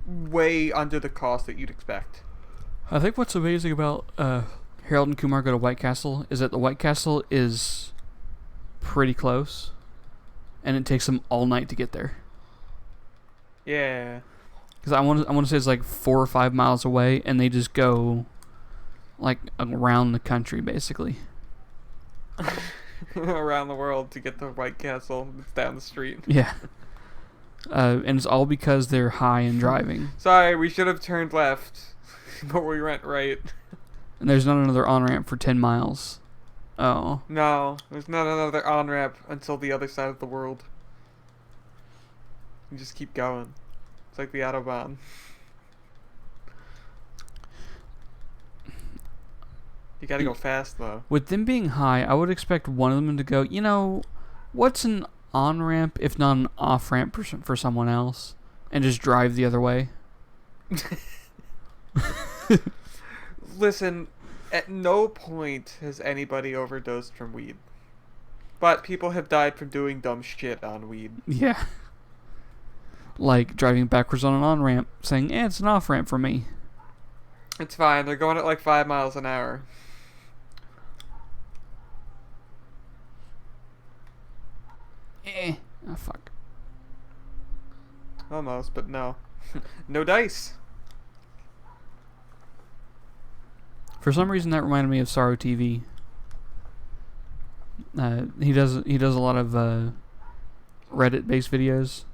way under the cost that you'd expect. I think what's amazing about Harold and Kumar Go to White Castle is that the White Castle is pretty close, and it takes them all night to get there. Yeah. Because I want to say it's like 4 or 5 miles away, and they just go like around the country basically. Around the world to get to White Castle. It's down the street. Yeah. And it's all because they're high and driving. Sorry, we should have turned left, but we went right. And there's not another on-ramp for 10 miles. Oh. No, there's not another on-ramp until the other side of the world. You just keep going. It's like the Autobahn. You gotta go fast, though. With them being high, I would expect one of them to go, you know, what's an on-ramp if not an off-ramp for someone else? And just drive the other way. Listen, at no point has anybody overdosed from weed. But people have died from doing dumb shit on weed. Yeah. Like driving backwards on an on-ramp, saying, it's an off-ramp for me. It's fine, they're going at like 5 miles an hour. Oh, fuck. Almost, but no. No dice. For some reason, that reminded me of Sorrow TV. He does a lot of Reddit-based videos.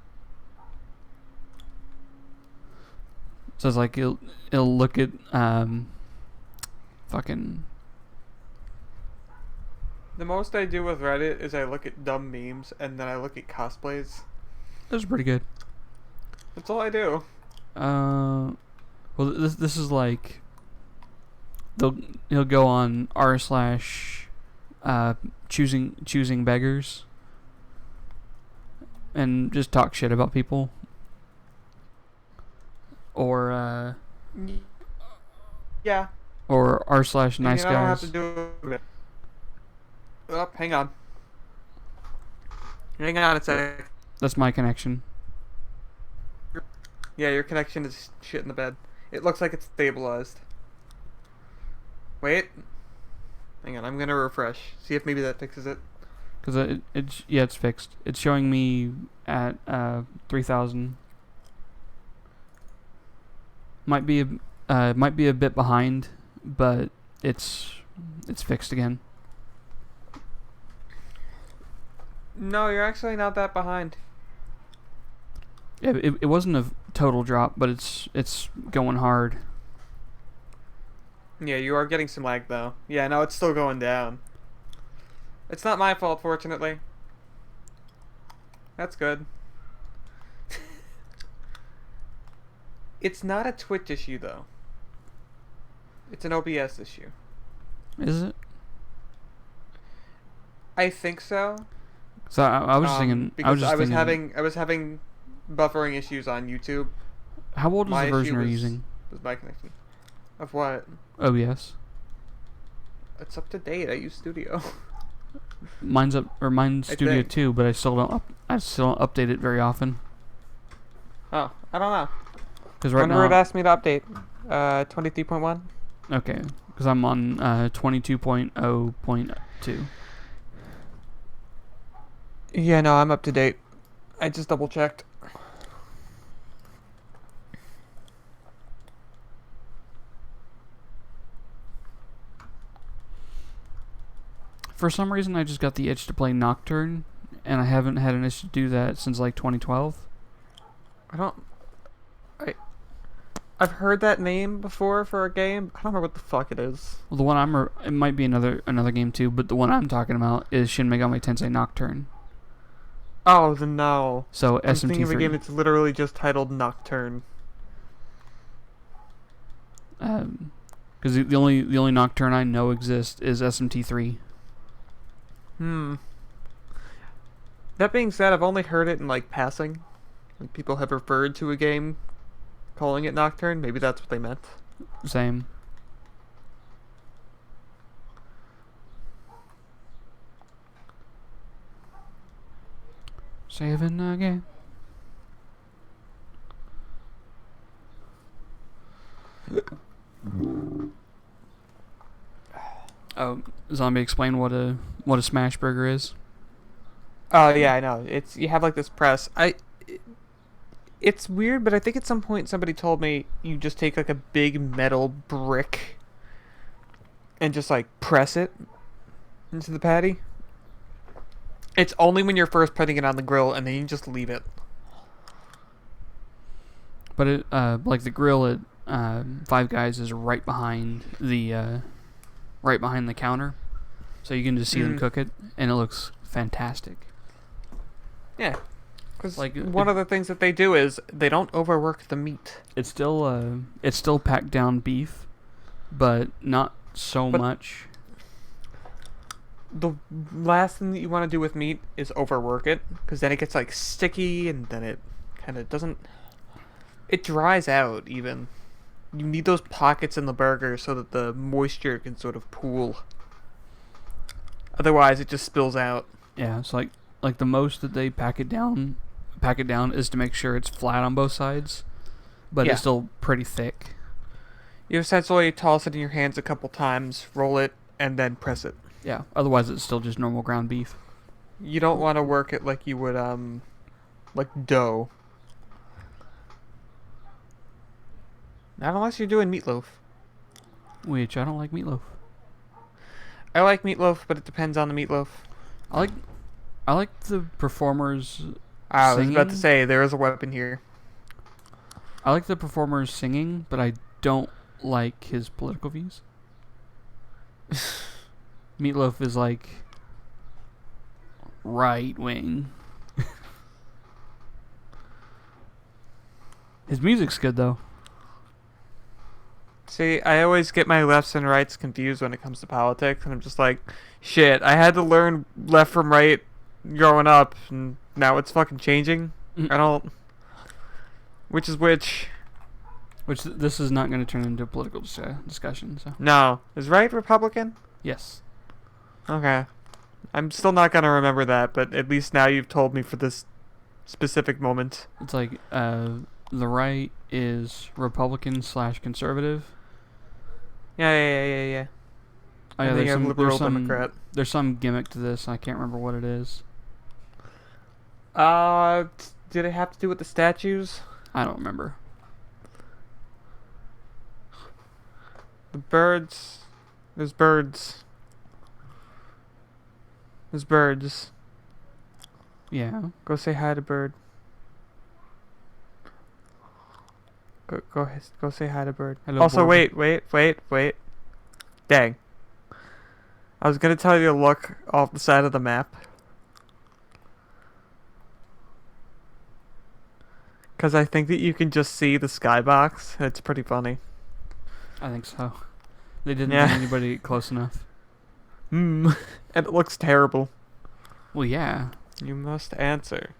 So it's like he'll look at fucking. The most I do with Reddit is I look at dumb memes and then I look at cosplays. Those are pretty good. That's all I do. Well, this is like he'll go on r slash choosing beggars and just talk shit about people, or Yeah. or r slash nice I don't have guys. to do it. Oh, hang on. Hang on a sec. That's my connection. Yeah, your connection is shit in the bed. It looks like it's stabilized. Wait. Hang on, I'm gonna refresh. See if maybe that fixes it. Because it's fixed. It's showing me at 3,000. might be a bit behind, but it's fixed again. No, you're actually not that behind. Yeah, it wasn't a total drop, but it's going hard. Yeah, you are getting some lag though. Yeah, no, it's still going down. It's not my fault, fortunately. That's good. It's not a Twitch issue though. It's an OBS issue. Is it? I think so. So I was thinking. Because I was just thinking. I was having buffering issues on YouTube. How old is My the version issue you're was, using? was my connection. Of what? OBS. It's up to date. I use Studio. Mine's Studio think. too, but I still don't update it very often. Oh, I don't know. Because right Wonder now it asked me to update. 23.1. okay, because I'm on 22.0.2. Yeah, no, I'm up to date. I just double checked. For some reason, I just got the itch to play Nocturne, and I haven't had an itch to do that since like 2012. I've heard that name before for a game. I don't remember what the fuck it is. Well, the one it might be another game too, but the one I'm talking about is Shin Megami Tensei Nocturne. Oh, then no. So I'm thinking of a SMT3. game that's literally just titled Nocturne. Because the only Nocturne I know exists is SMT3. That being said, I've only heard it in like passing. Like people have referred to a game calling it Nocturne. Maybe that's what they meant. Same. Saving again. Oh, Zombie, explain what a smash burger is. Oh yeah, I know. It's you have like this press. It's weird, but I think at some point somebody told me you just take like a big metal brick and just like press it into the patty. It's only when you're first putting it on the grill, and then you just leave it. But it like the grill at Five Guys is right behind the counter, so you can just see them cook it, and it looks fantastic. Yeah, because Like, one of the things that they do is they don't overwork the meat. It's still packed down beef, but not so much. The last thing that you want to do with meat is overwork it, because then it gets like sticky, and then it kind of doesn't. It dries out even. You need those pockets in the burger so that the moisture can sort of pool. Otherwise, it just spills out. Yeah, it's like the most that they pack it down is to make sure it's flat on both sides, but Yeah. it's still pretty thick. You essentially toss it in your hands a couple times, roll it, and then press it. Yeah, otherwise it's still just normal ground beef. You don't want to work it like you would, like dough. Not unless you're doing meatloaf. Which I don't like meatloaf. I like meatloaf, but it depends on the meatloaf. I like the performers. I was about to singing. say, there is a weapon here. I like the performers singing, but I don't like his political views. Meatloaf is like right wing. His music's good though. See, I always get my lefts and rights confused when it comes to politics, and I'm just like, shit, I had to learn left from right growing up, and now it's fucking changing. I don't... Which is which? Which this is not going to turn into a political discussion. So No. Is right Republican? yes, Okay. I'm still not gonna remember that, but at least now you've told me for this specific moment. it's like the right is Republican/conservative. Yeah. Oh, yeah, And then you have liberal Democrat. There's some gimmick to this. I can't remember what it is. Did it have to do with the statues? I don't remember. The birds. There's birds. There's birds. Yeah. Go say hi to bird. Go say hi to bird. Hello, Also, bird. wait. Dang. I was gonna tell you to look off the side of the map. Because I think that you can just see the skybox. It's pretty funny. I think so. They didn't Yeah. let anybody close enough. And it looks terrible. Well, yeah. You must answer.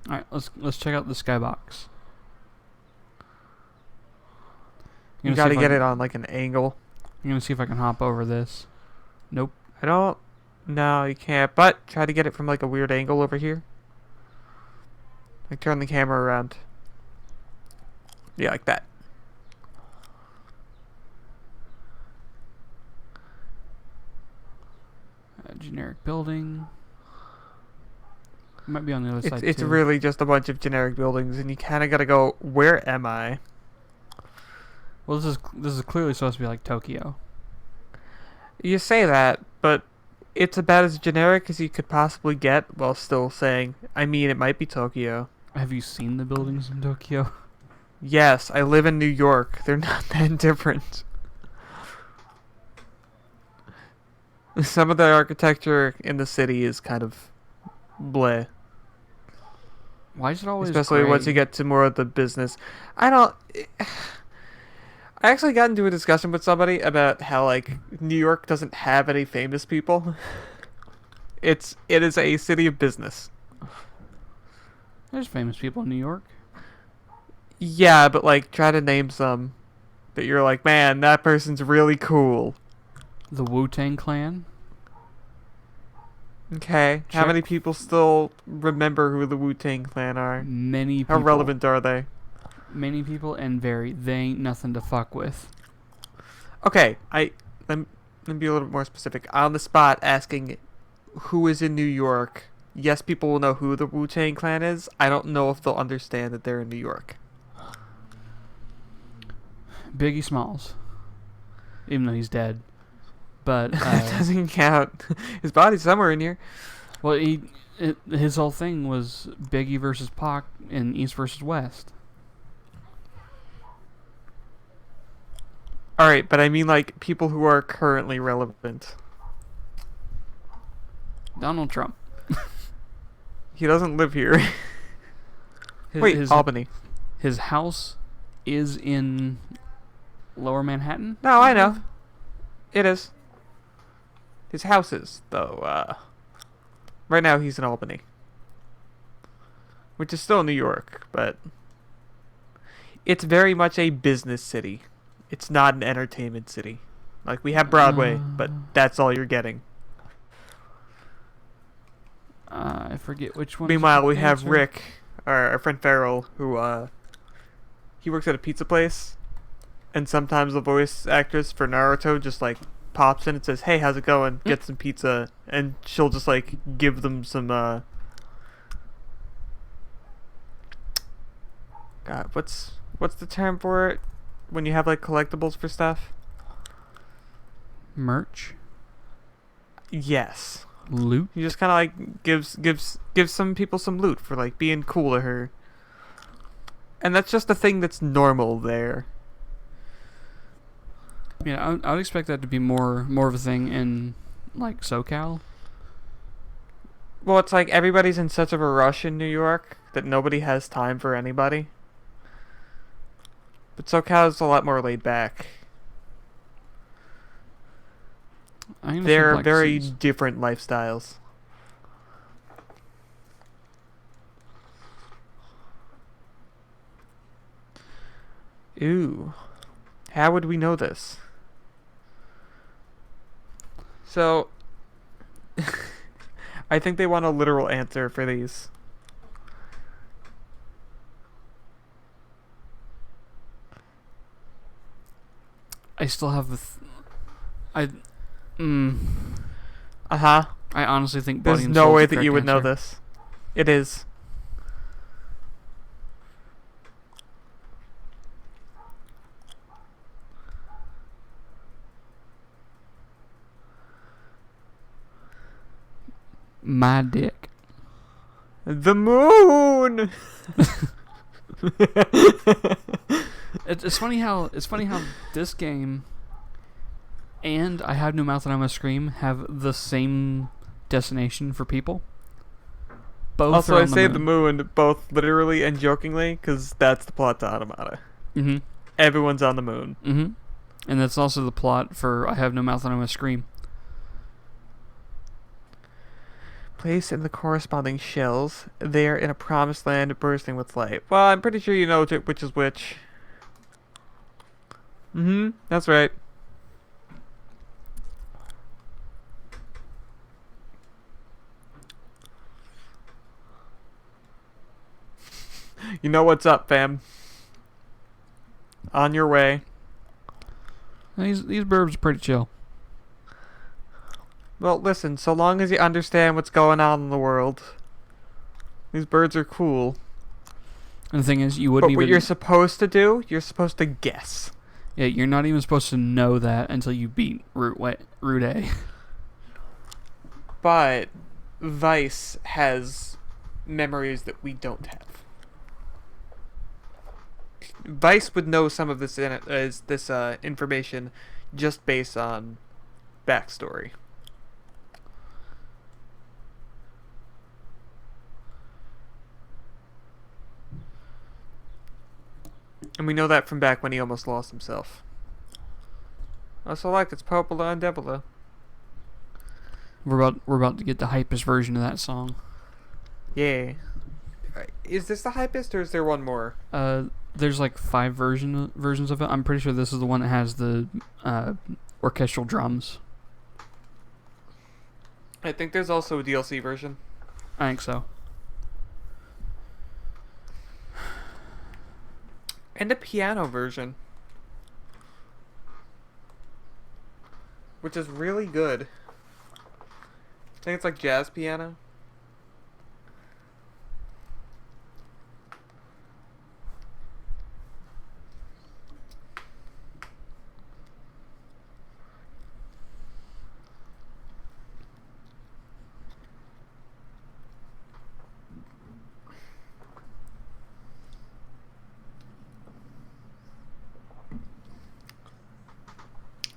All right, let's check out the skybox. You gotta get it on like an angle. I'm gonna see if I can hop over this. Nope. I don't. No, you can't. But try to get it from like a weird angle over here. Like turn the camera around. Yeah, like that. Generic building. Might be on the other side It's too. really just a bunch of generic buildings, and you kind of gotta go. Where am I? Well, this is clearly supposed to be like Tokyo. You say that, but it's about as generic as you could possibly get, while still saying, I mean, it might be Tokyo. Have you seen the buildings in Tokyo? Yes, I live in New York. They're not that different. Some of the architecture in the city is kind of bleh. Why is it always Especially gray? once you get to more of the business. I don't... I actually got into a discussion with somebody about how, like, New York doesn't have any famous people. It is a city of business. There's famous people in New York. Yeah, but, like, try to name some that you're like, man, that person's really cool. The Wu-Tang Clan. Okay, how Check. many people still remember who the Wu-Tang Clan are? Many people. How relevant are they? Many people and very. They ain't nothing to fuck with. Okay, let me be a little bit more specific. On the spot, asking who is in New York. Yes, people will know who the Wu-Tang Clan is. I don't know if they'll understand that they're in New York. Biggie Smalls. Even though he's dead. But That doesn't count. His body's somewhere in here. well, his whole thing was Biggie versus Pac and East versus West. Alright, but I mean like people who are currently relevant. Donald Trump. He doesn't live here. Wait, Albany. His house is in Lower Manhattan? No, I know. It is. His house is, though. Right now he's in Albany. Which is still New York, but... It's very much a business city. It's not an entertainment city. Like, we have Broadway, but that's all you're getting. I forget which one. Meanwhile, we have Rick, our friend Farrell, who, he works at a pizza place, and sometimes the voice actress for Naruto just, like, pops in and says, hey, how's it going? Get some pizza, and she'll just, like, give them some, God, what's the term for it? When you have, like, collectibles for stuff? Merch? Yes. Loot? He just kind of like gives some people some loot for like being cool to her, and that's just a thing that's normal there. Yeah, I would expect that to be more of a thing in like SoCal. Well, it's like everybody's in such of a rush in New York that nobody has time for anybody. But SoCal's a lot more laid back. They're very different lifestyles. Ooh. How would we know this? So, I think they want a literal answer for these. I still have I mm, Uh-huh. I honestly think There's body and no soul way is the that you correct would know answer. this. It is. My dick. The moon! It's funny how this game and I Have No Mouth and I Must Scream have the same destination for people. Both Also, are I on the say the moon. moon both literally and jokingly, because that's the plot to Automata. Mm-hmm. Everyone's on the moon. Mm-hmm. And that's also the plot for I Have No Mouth and I Must Scream. Place in the corresponding shells. They are in a promised land bursting with light. Well, I'm pretty sure you know which is which. Mm-hmm. That's right. You know what's up, fam. On your way. These burbs are pretty chill. Well, listen, so long as you understand what's going on in the world, these birds are cool. And the thing is, you wouldn't But what even. you're supposed to do, you're supposed to guess. Yeah, you're not even supposed to know that until you beat Route A. But Vice has memories that we don't have. Vice would know some of this information just based on backstory. And we know that from back when he almost lost himself. Oh, so like it's Popola and Devila. We're about to get the hypest version of that song. Yeah. Is this the hypest or is there one more? There's like 5 versions of it. I'm pretty sure this is the one that has the orchestral drums. I think there's also a DLC version. I think so. And a piano version. Which is really good. I think it's like jazz piano.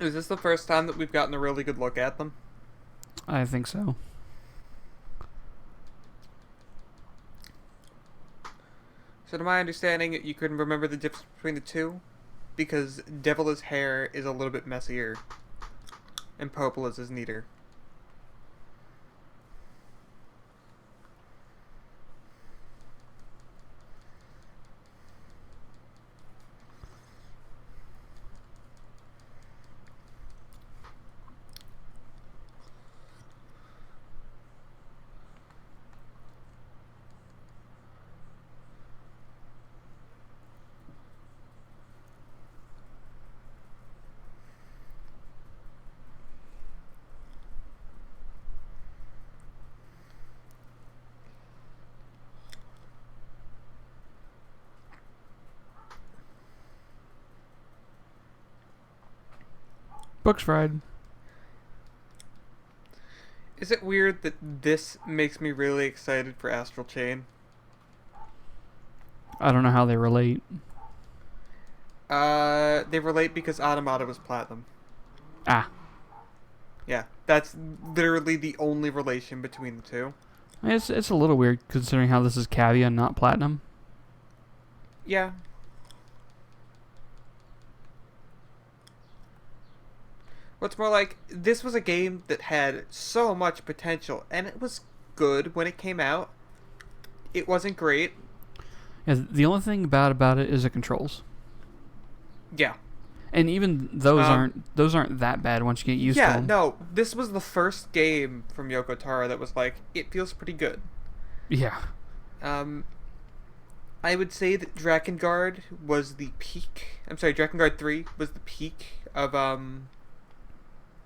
Is this the first time that we've gotten a really good look at them? I think so. So to my understanding, you couldn't remember the difference between the two? Because Devila's hair is a little bit messier. And Popola's is neater. Books fried. Is it weird that this makes me really excited for Astral Chain? I don't know how they relate. They relate because Automata was platinum. Ah. Yeah, that's literally the only relation between the two. It's a little weird considering how this is Cavia and not platinum. Yeah. What's more like, this was a game that had so much potential, and it was good when it came out. It wasn't great. Yeah, the only thing bad about it is the controls. Yeah. And even those aren't that bad once you get used to them. Yeah, no, this was the first game from Yoko Taro that was like, it feels pretty good. Yeah. I would say that Drakengard was the peak. I'm sorry, Drakengard 3 was the peak of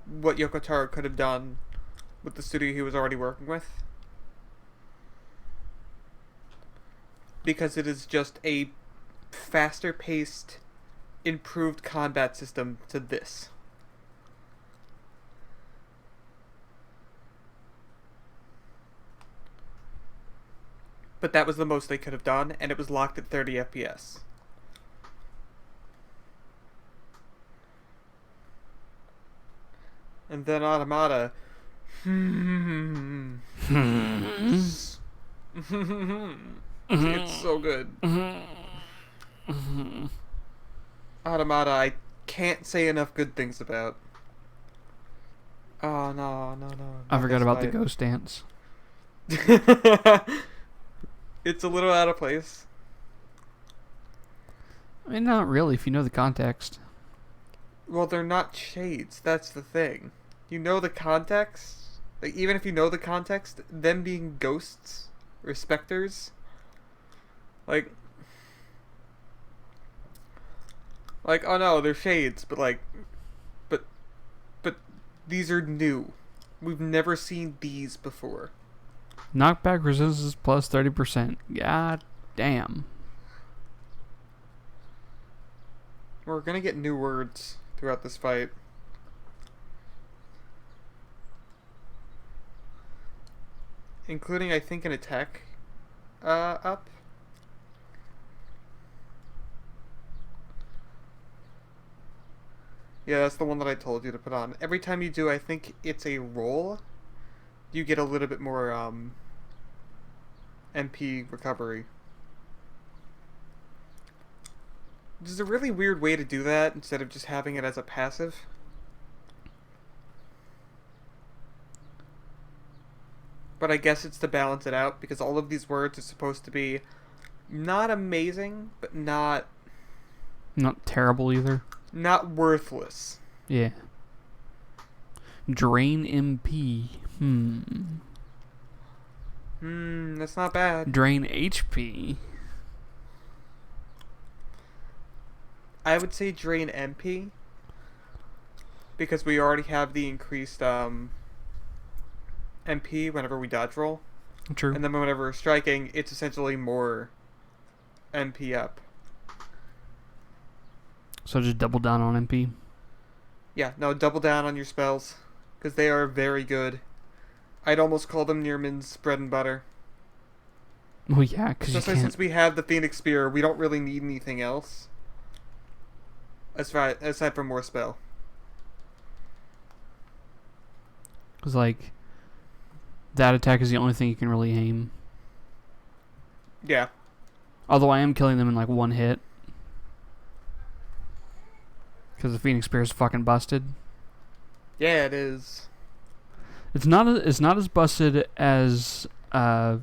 what Yoko Taro could have done with the studio he was already working with. Because it is just a faster paced, improved combat system to this. But that was the most they could have done, and it was locked at 30 FPS. And then Automata. It's so good. Automata, I can't say enough good things about. Oh, no, no, no. I not forgot this about the fight. ghost dance. It's a little out of place. I mean, not really if you know the context. Well, they're not shades. That's the thing. You know the context. Like, even if you know the context, them being ghosts or specters, like, oh no, they're shades, but but, but these are new. We've never seen these before. Knockback resistance plus 30%. God damn. We're gonna get new words throughout this fight. Including, I think, an attack up. Yeah, that's the one that I told you to put on. Every time you do, I think it's a roll, you get a little bit more MP recovery. Which is a really weird way to do that instead of just having it as a passive. But I guess it's to balance it out because all of these words are supposed to be not amazing, but not terrible either. Not worthless. Yeah. Drain MP. That's not bad. Drain HP. I would say drain MP because we already have the increased MP whenever we dodge roll. True. And then whenever we're striking, it's essentially more MP up. So just double down on MP. Yeah, no, double down on your spells because they are very good. I'd almost call them Nearman's bread and butter. Well, yeah, because you Especially can't. since we have the Phoenix Spear, we don't really need anything else. Aside from more spell. Because, like, that attack is the only thing you can really aim. Yeah. Although I am killing them in, like, one hit. Because the Phoenix Spear is fucking busted. Yeah, it is. It's not as busted as like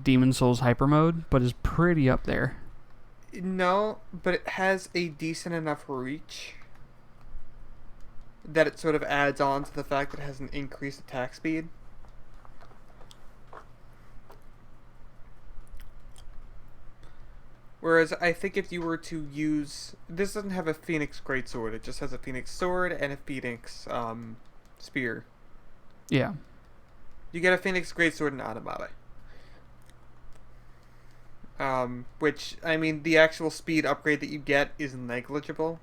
Demon Souls Hyper Mode, but is pretty up there. No, but it has a decent enough reach that it sort of adds on to the fact that it has an increased attack speed. Whereas I think if you were to use... This doesn't have a Phoenix Greatsword, it just has a Phoenix Sword and a Phoenix Spear. Yeah. You get a Phoenix Greatsword and Automata. Which, I mean, the actual speed upgrade that you get is negligible.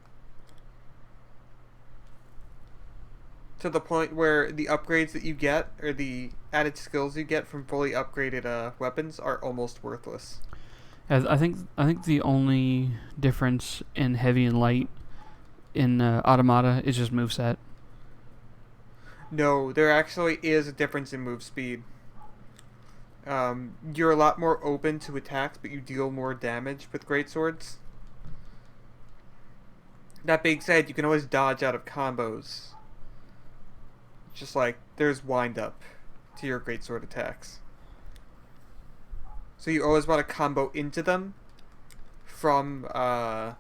To the point where the upgrades that you get, or the added skills you get from fully upgraded weapons are almost worthless. I think the only difference in heavy and light in Automata is just moveset. No, there actually is a difference in move speed. You're a lot more open to attacks, but you deal more damage with greatswords. That being said, you can always dodge out of combos. Just like, there's wind up to your greatsword attacks. So you always want to combo into them from, I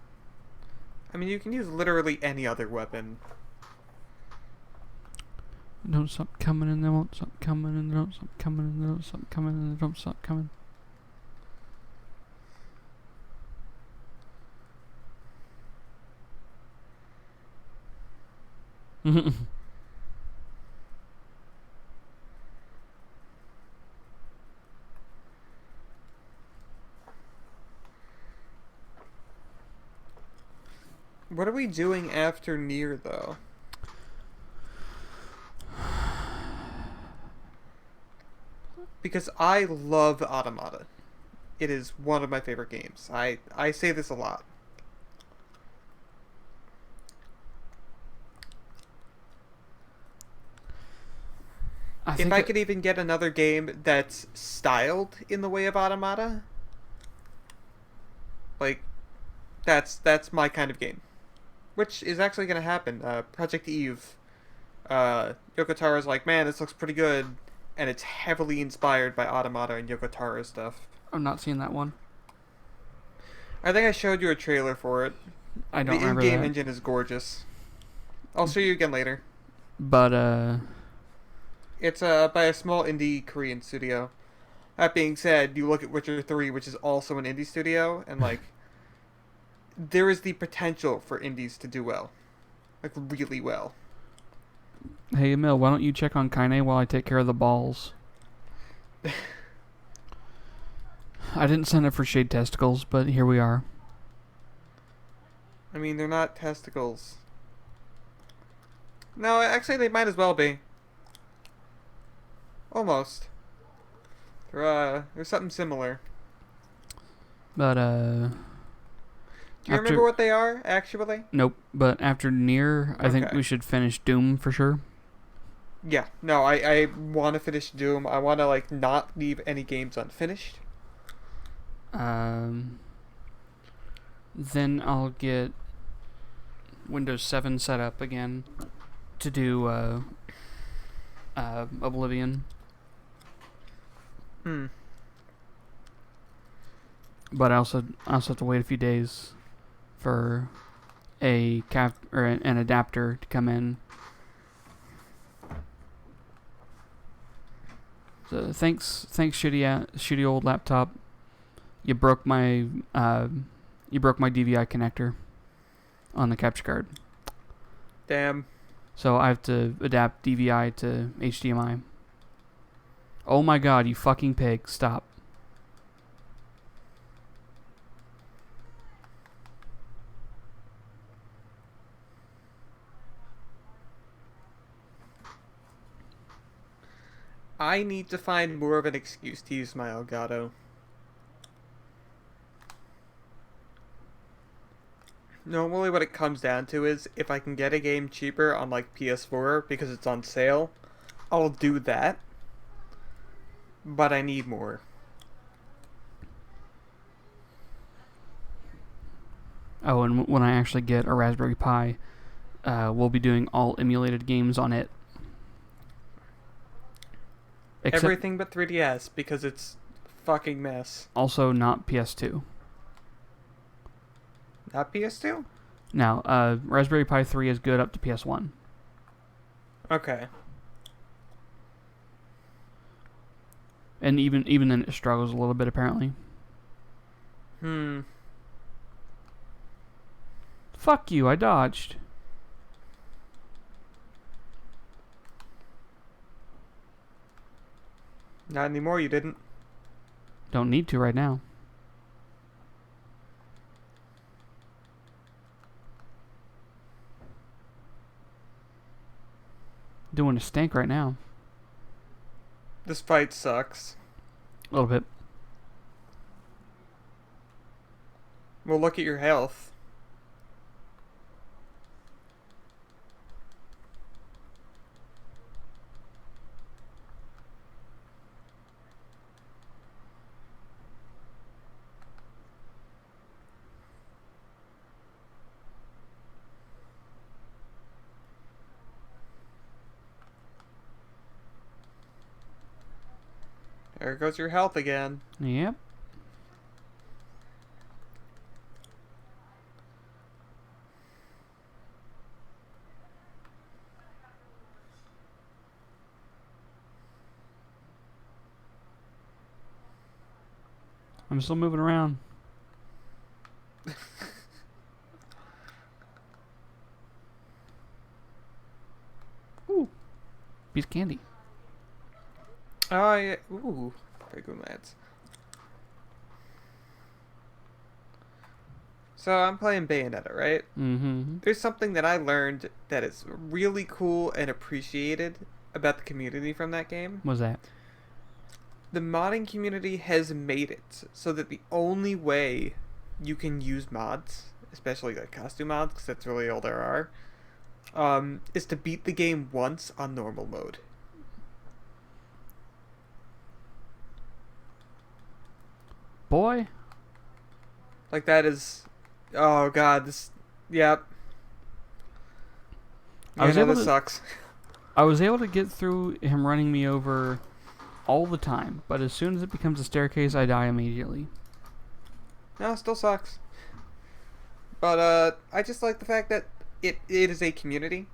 mean, you can use literally any other weapon. Don't stop coming and they won't stop coming and they don't stop coming and they don't stop coming and they don't stop coming. What are we doing after NieR though? Because I love Automata. It is one of my favorite games. I say this a lot. I If think I could even get another game that's styled in the way of Automata, like that's my kind of game. Which is actually going to happen. Project Eve. Yoko Tara's like, man, this looks pretty good, and it's heavily inspired by Automata and Yoko Tara's stuff. I'm not seeing that one. I think I showed you a trailer for it. I The don't remember in-game that. engine is gorgeous. I'll show you again later. But It's by a small indie Korean studio. That being said, you look at Witcher 3, which is also an indie studio, and like there is the potential for indies to do well. Like really well. hey Emil, why don't you check on Kaine while I take care of the balls? I didn't send it for shade testicles, but here we are. I mean, they're not testicles. No, actually they might as well be. Almost. There's something similar. But Do you remember what they are, actually? Nope. But after NieR, I think Okay. we should finish Doom for sure. Yeah, no, I want to finish Doom. I want to, like, not leave any games unfinished. Then I'll get Windows 7 set up again to do Oblivion. Hmm. But I also have to wait a few days for an adapter to come in. So thanks, shitty old laptop. You broke my DVI connector on the capture card. Damn. So I have to adapt DVI to HDMI. Oh my god, you fucking pig! Stop. I need to find more of an excuse to use my Elgato. Normally what it comes down to is if I can get a game cheaper on like PS4 because it's on sale, I'll do that. But I need more. Oh, and when I actually get a Raspberry Pi, we'll be doing all emulated games on it. Except Everything but 3DS because it's fucking mess. also not PS2. Not PS2? Now, Raspberry Pi 3 is good up to PS1. Okay. And even then it struggles a little bit apparently. Fuck you, I dodged. Not anymore, you didn't. Don't need to right now. Doing a stank right now. This fight sucks. A little bit. Well, look at your health. There goes your health again. Yep. I'm still moving around. Piece of candy. Oh, yeah. Ooh. Very good, lads. So I'm playing Bayonetta, right? Mm-hmm. There's something that I learned that is really cool and appreciated about the community from that game. What's that? The modding community has made it so that the only way you can use mods, especially like costume mods, because that's really all there are, is to beat the game once on normal mode. Boy. Like that is, oh god, this, yep. I was able this to. sucks. I was able to get through him running me over all the time, but as soon as it becomes a staircase, I die immediately. No, it still sucks. But I just like the fact that it is a community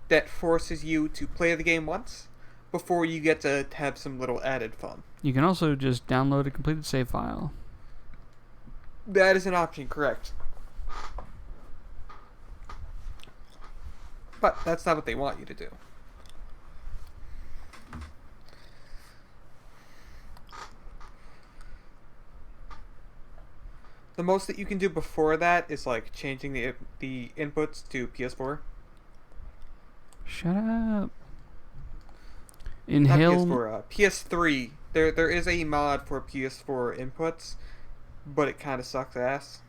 that forces you to play the game once before you get to have some little added fun. You can also just download a completed save file. That is an option, correct. But that's not what they want you to do. The most that you can do before that is like changing the inputs to PS4. Shut up. Not Inhale. PS4, PS3. There is a mod for PS4 inputs, but it kind of sucks ass.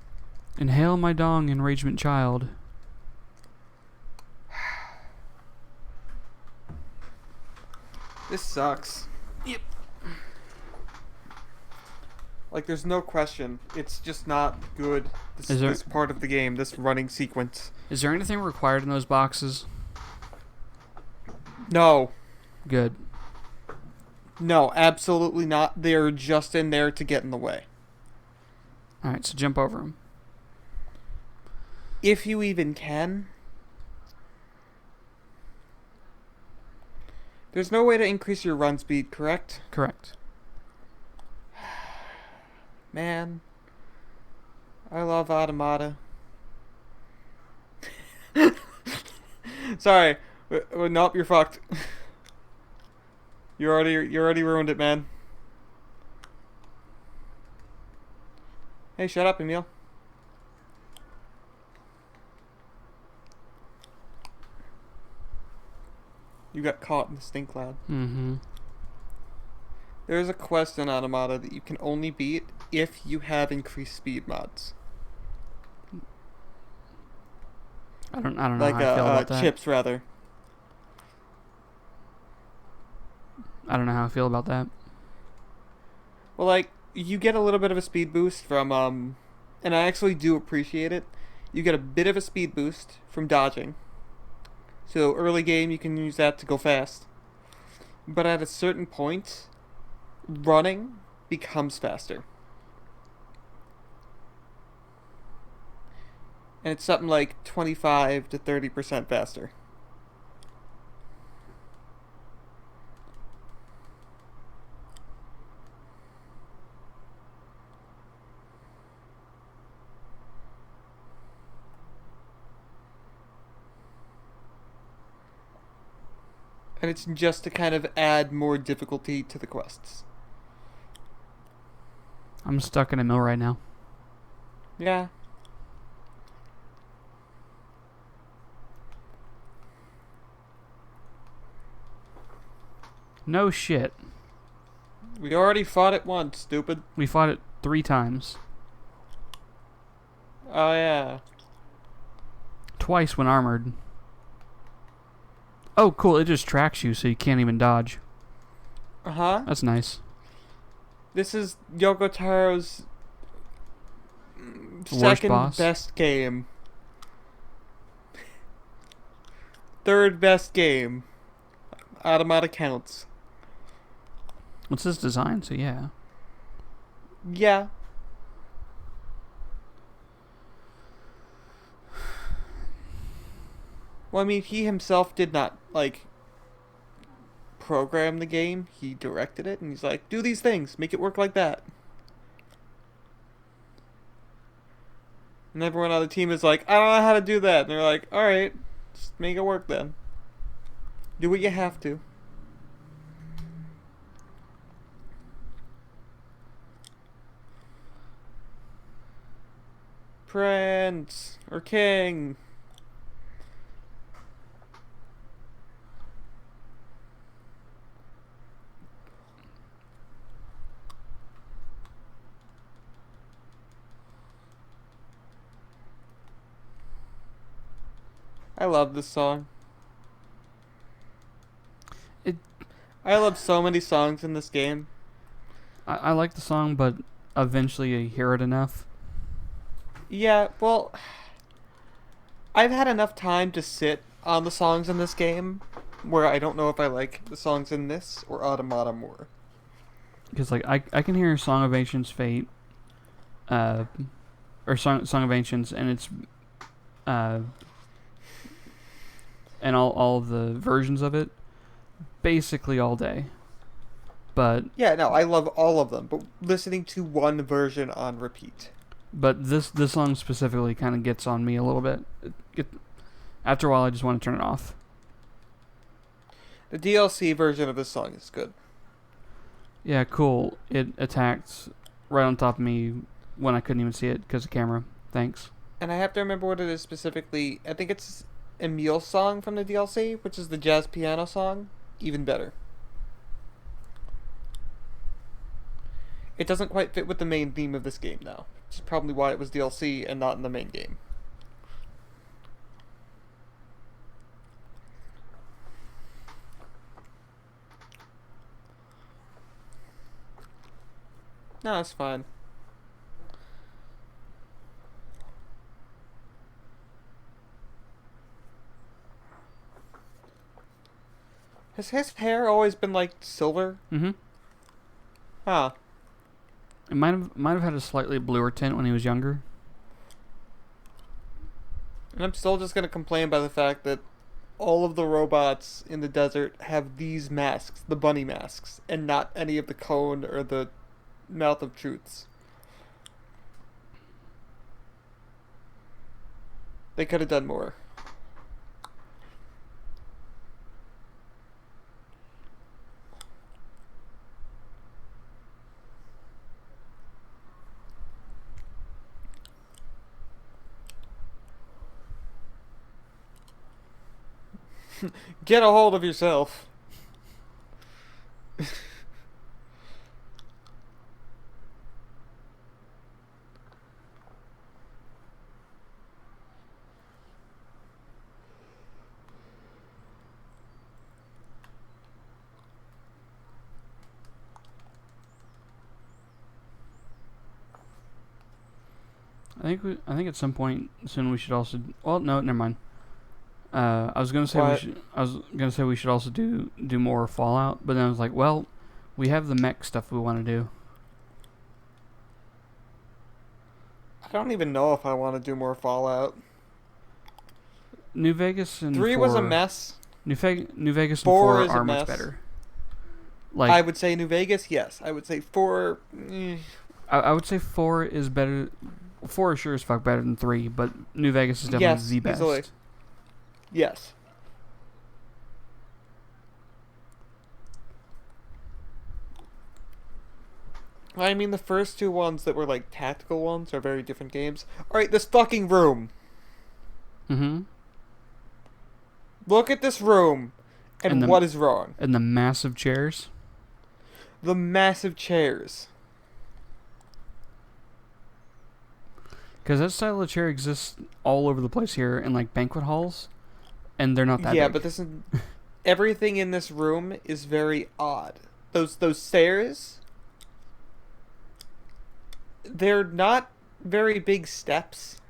Inhale my dong, enragement child. This sucks. Yep. Like, there's no question. It's just not good. This part of the game, this running sequence. Is there anything required in those boxes? No. Good. No, absolutely not. They're just in there to get in the way. Alright, so jump over them. If you even can. There's no way to increase your run speed, correct? Correct. Man. I love Automata. Sorry. Nope, you're fucked. You already ruined it, man. Hey, shut up, Emil. You got caught in the stink cloud. Mm-hmm. There's a quest in Automata that you can only beat if you have increased speed mods. I don't know Like how I feel about that. chips, rather. I don't know how I feel about that. Well, like, you get a little bit of a speed boost from, and I actually do appreciate it. You get a bit of a speed boost from dodging. So early game, you can use that to go fast. But at a certain point, running becomes faster. And it's something like 25 to 30% faster. And it's just to kind of add more difficulty to the quests. I'm stuck in a mill right now. Yeah. No shit. We already fought it once, stupid. We fought it 3 times. Oh, yeah. Twice when armored. Oh, cool. It just tracks you so you can't even dodge. Uh-huh. That's nice. This is Yoko Taro's Worst second boss? best game. Third best game. Automata counts. What's his design? So, yeah. Yeah. Well, I mean, he himself did not, like, program the game. He directed it, and he's like, do these things. Make it work like that. And everyone on the team is like, I don't know how to do that. And they're like, alright, just make it work then. Do what you have to. Prince or king. I love this song. It. I love so many songs in this game. I like the song, but eventually you hear it enough. Yeah, well, I've had enough time to sit on the songs in this game where I don't know if I like the songs in this or Automata more. Because like I can hear Song of Ancients Fate, uh, or Song of Ancients, and it's uh, and all of the versions of it, basically all day. But Yeah, no, I love all of them, but listening to one version on repeat. this song specifically kind of gets on me a little bit. After a while, I just want to turn it off. The DLC version of this song is good. Yeah, cool. It attacked right on top of me when I couldn't even see it because of camera. Thanks. And I have to remember what it is specifically. I think it's Emil's song from the DLC, which is the jazz piano song. Even better. It doesn't quite fit with the main theme of this game, though. Which is probably why it was DLC and not in the main game. No, it's fine. Has his hair always been like silver? Mm-hmm. Huh. It might have had a slightly bluer tint when he was younger. And I'm still just gonna complain by the fact that all of the robots in the desert have these masks, the bunny masks, and not any of the cone or the mouth of truths. They could have done more. Get a hold of yourself. I think at some point soon we should also. Well, no, never mind. I was gonna say What? we should also do more Fallout, but then I was like, well, we have the mech stuff we want to do. I don't even know if I want to do more Fallout. New Vegas and 3 was a mess. New Vegas and 4 4 is a are much mess. better. I would say New Vegas, yes. I would say 4. I would say 4 is better. 4 is sure as fuck better than 3, but New Vegas is definitely Yes, the best. easily. Yes. I mean, the first 2 ones that were like tactical ones are very different games. Alright, this fucking room. Mm-hmm. Look at this room. And what is wrong? And the massive chairs. The massive chairs. Because that style of chair exists all over the place here in like banquet halls, and they're not that Yeah, big. but this is, everything in this room is very odd. Those stairs, they're not very big steps.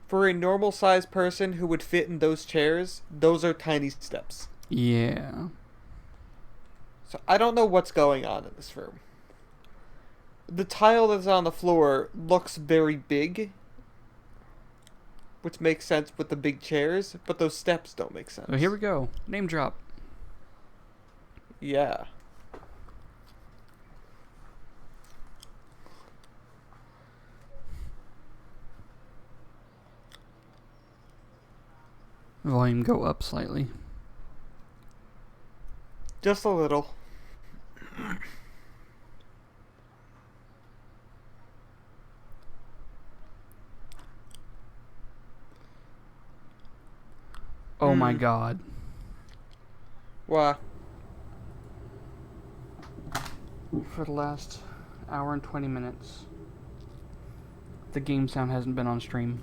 For a normal sized person who would fit in those chairs, those are tiny steps. Yeah. So I don't know what's going on in this room. The tile that's on the floor looks very big, which makes sense with the big chairs, but those steps don't make sense. So here we go. Name drop. Yeah. Volume go up slightly. Just a little. Oh my god. Why? For the last hour and 20 minutes, the game sound hasn't been on stream.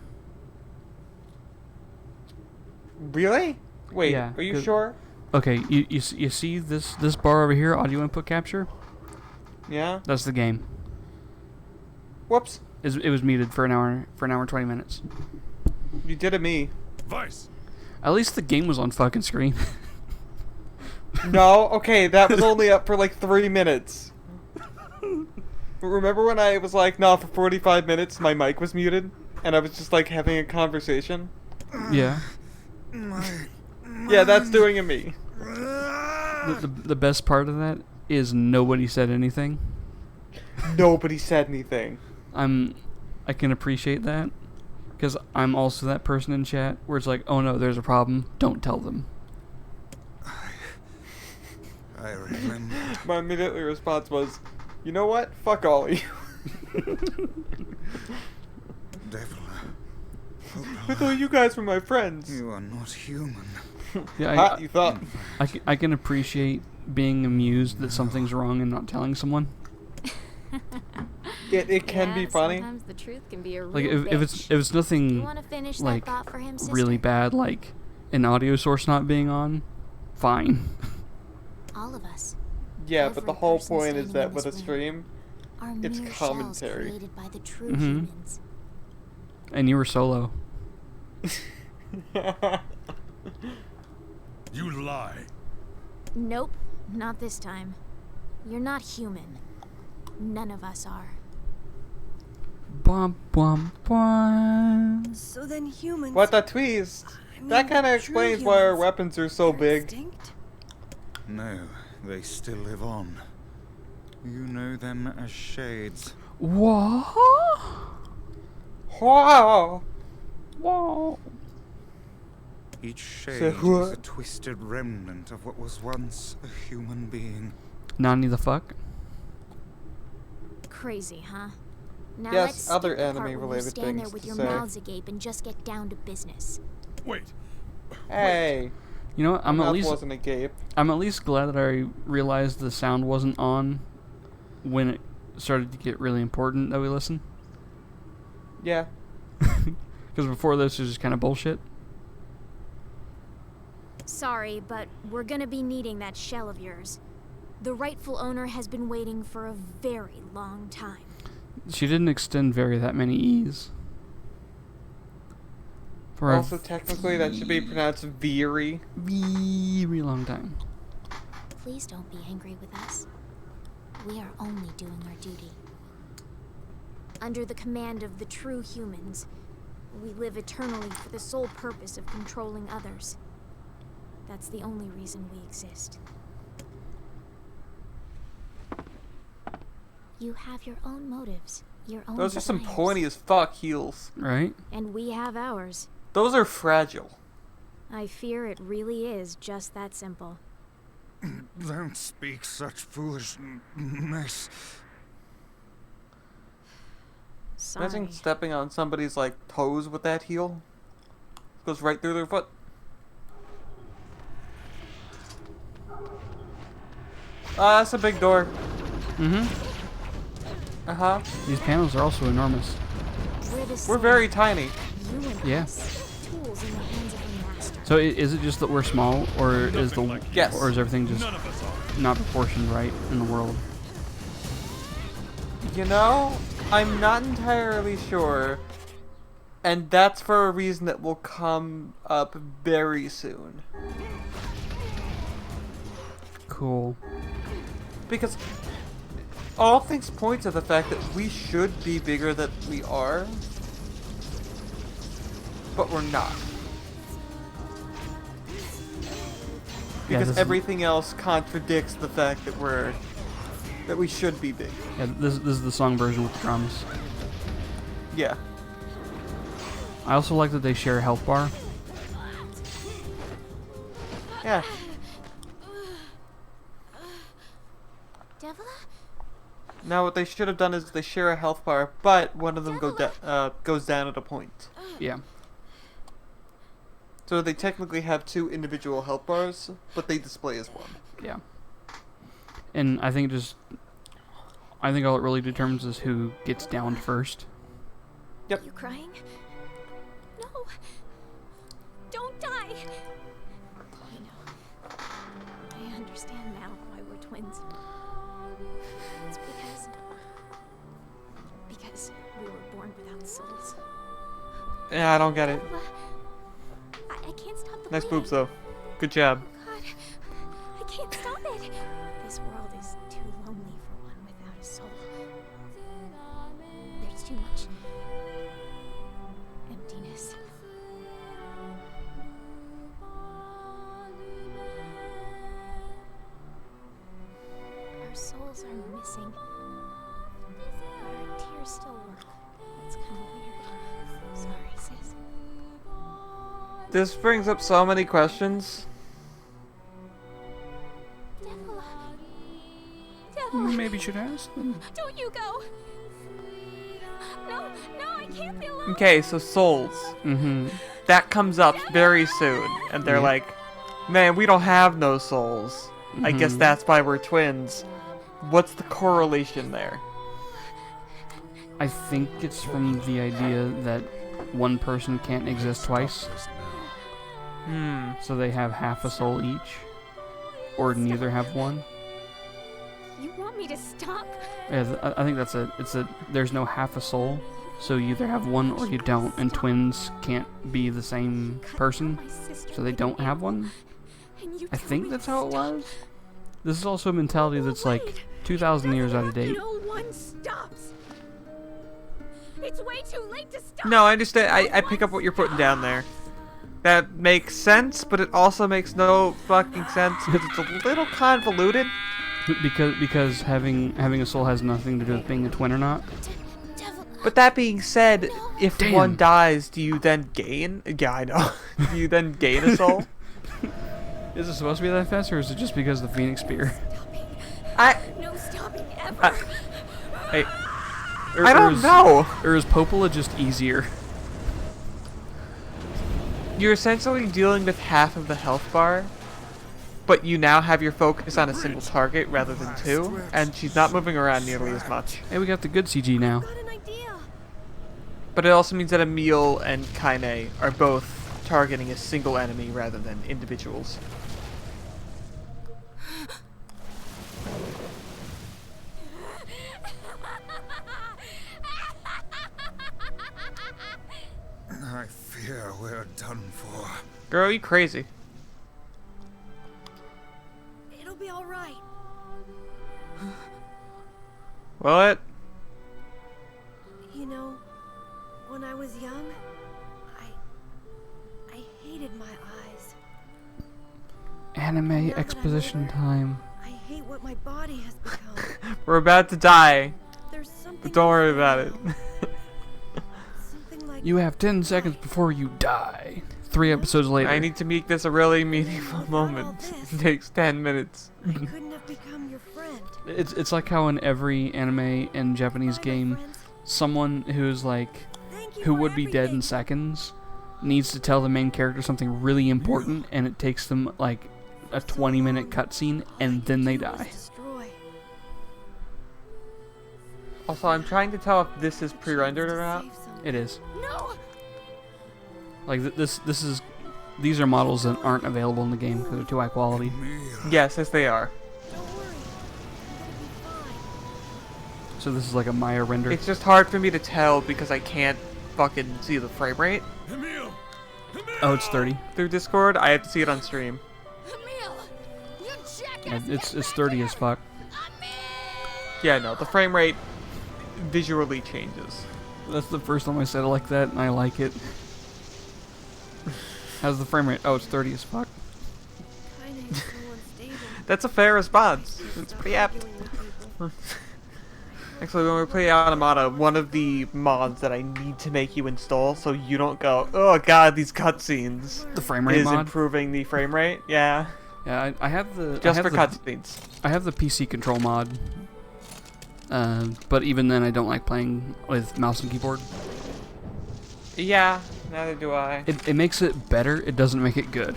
Really? Wait, Yeah, are you 'cause- sure? Okay, you see this bar over here, audio input capture? Yeah? That's the game. Whoops. It was muted for an hour and 20 minutes. You did it me. Vice. At least the game was on fucking screen. No, okay, that was only up for like 3 minutes. Remember when I was like, no, for 45 minutes my mic was muted? And I was just like having a conversation? Yeah. Yeah, that's doing it me. The best part of that is nobody said anything. Nobody said anything. I can appreciate that, because I'm also that person in chat where it's like, oh no, there's a problem, don't tell them. I remember. My immediate response was, you know what? Fuck all of you. Devil. I thought you guys were my friends. You are not human. Yeah, You thought. I can appreciate being amused that something's wrong and not telling someone. It can be funny. Sometimes the truth can be a real Like if it's bitch. nothing You want to finish like that thought for him, sister? really bad, like an audio source not being on, fine. All of us Yeah, but the Every whole person point is standing that in with a this room stream, are It's mere commentary. shells created by the true Mhm. humans. And you were solo. You lie. Nope, not this time. You're not human. None of us are. Bum bum bum. So then humans. what the tweez? I That mean, kind of true explains why our humans, weapons are so they're big. extinct? No, they still live on. You know them as shades. What? Wow. Whoa. Each So shade is what? a twisted remnant of what was once a human being. Nani the fuck? Crazy, huh? Now Yes, let's other skip the part anime where you related stand there things with to your say. mouths agape and just get down to business. Wait. Hey, You know what? I'm my at mouth least wasn't a gape. glad that I realized the sound wasn't on when it started to get really important that we listen. Yeah. Because before this was just kind of bullshit. Sorry, but we're gonna be needing that shell of yours. The rightful owner has been waiting for a very long time. She didn't extend very that many E's. For Also, technically, that should be pronounced very. a very long time. Please don't be angry with us. We are only doing our duty. Under the command of the true humans, we live eternally for the sole purpose of controlling others. That's the only reason we exist. You have your own motives, your own Those are some desires, pointy as fuck heels. Right? and we have ours. Those are fragile. I fear it really is just that simple. Don't speak such foolishness. Sorry. Imagine stepping on somebody's like toes with that heel. Goes right through their foot. That's a big door. Mm-hmm. Uh-huh. These panels are also enormous. We're very tiny. You and Yeah. us, tools in the hands of a master. So is it just that we're small, or is the Yes. or is everything just None of us are. not proportioned right in the world? You know, I'm not entirely sure. And that's for a reason that will come up very soon. Cool. Because all things point to the fact that we should be bigger than we are. But we're not. Yeah, Because this is- everything else contradicts the fact that we should be big. Yeah, this is the song version with the drums. Yeah. I also like that they share a health bar. Yeah. Devila? Now what they should have done is they share a health bar, but one of them goes down at a point. Yeah. So they technically have 2 individual health bars, but they display as one. Yeah. And I think all it really determines is who gets downed first. Yep. You crying? No. Don't die. I know. I understand now why we're twins. It's because we were born without souls. Yeah, I don't get it. I can't stop the Nice bleeding. boobs, though. Good job. God, I can't stop it. This world is too lonely for one without a soul. There's too much emptiness. Our souls are missing. But our tears still work. That's kind of weird. Sorry, sis. This brings up so many questions. Devil, Maybe you should ask them. don't you go. No, I can't be alone. Okay, so souls. Mm-hmm. That comes up very soon, and they're Yeah. like, man, we don't have no souls. I guess Mhm. that's why we're twins. What's the correlation there? I think it's from the idea that one person can't exist twice, so they have half a soul each, or neither have one. You want me to stop? Yeah, I think there's no half a soul, so you either have one or you don't, and twins can't be the same person, so they don't have one. I think that's how it was. This is also a mentality that's like 2,000 years out of date. No one stops. It's way too late to stop. No, I understand. I pick up what you're putting down there. That makes sense, but it also makes no fucking sense because it's a little convoluted. Because having a soul has nothing to do with being a twin or not. Devil. But that being said, if Damn. one dies, do you then gain? Yeah, I know. Do you then gain a soul? Is it supposed to be that fast, or is it just because of the Phoenix Spear? No stopping ever. Hey, I don't know. Or is Popola just easier? You're essentially dealing with half of the health bar, but you now have your focus on a single target rather than 2, and she's not moving around nearly as much. Hey, we got the good CG now. Got an idea. But it also means that Emil and Kaine are both targeting a single enemy rather than individuals. I fear we're done for. Girl, you crazy. It'll be all right. What? You know, when I was young, I hated my eyes. Anime exposition time. I hate what my body has become. We're about to die, There's something but don't worry about it. now, something like You have 10 seconds before you die. 3 episodes later. I need to make this a really meaningful moment. It takes 10 minutes. I couldn't have become your friend. It's like how in every anime and Japanese game, someone who's like, who would be dead in seconds, needs to tell the main character something really important, and it takes them like a 20-minute cutscene, and then they die. Also, I'm trying to tell if this is pre-rendered or not. It is. No. Like these are models that aren't available in the game because they're too high quality. Yes, they are. Don't worry. I'm gonna be fine. So this is like a Maya render. It's just hard for me to tell because I can't fucking see the frame rate Oh, it's 30. through Discord. I have to see it on stream. Emil, you Yeah, jackass. it's 30 as fuck. Yeah, no, the frame rate visually changes. That's the first time I said it like that, and I like it. How's the frame rate? Oh, it's 30 as fuck. Kinda is so unstable. That's a fair response. It's Stop pretty apt. arguing with people. Actually, when we play Automata, one of the mods that I need to make you install so you don't go, oh god, these cutscenes, The frame rate is mod. improving the frame rate. Yeah, Yeah, I have the just I have for the, cutscenes. I have the PC control mod. But even then, I don't like playing with mouse and keyboard. Yeah, Neither do I. It makes it better. It doesn't make it good.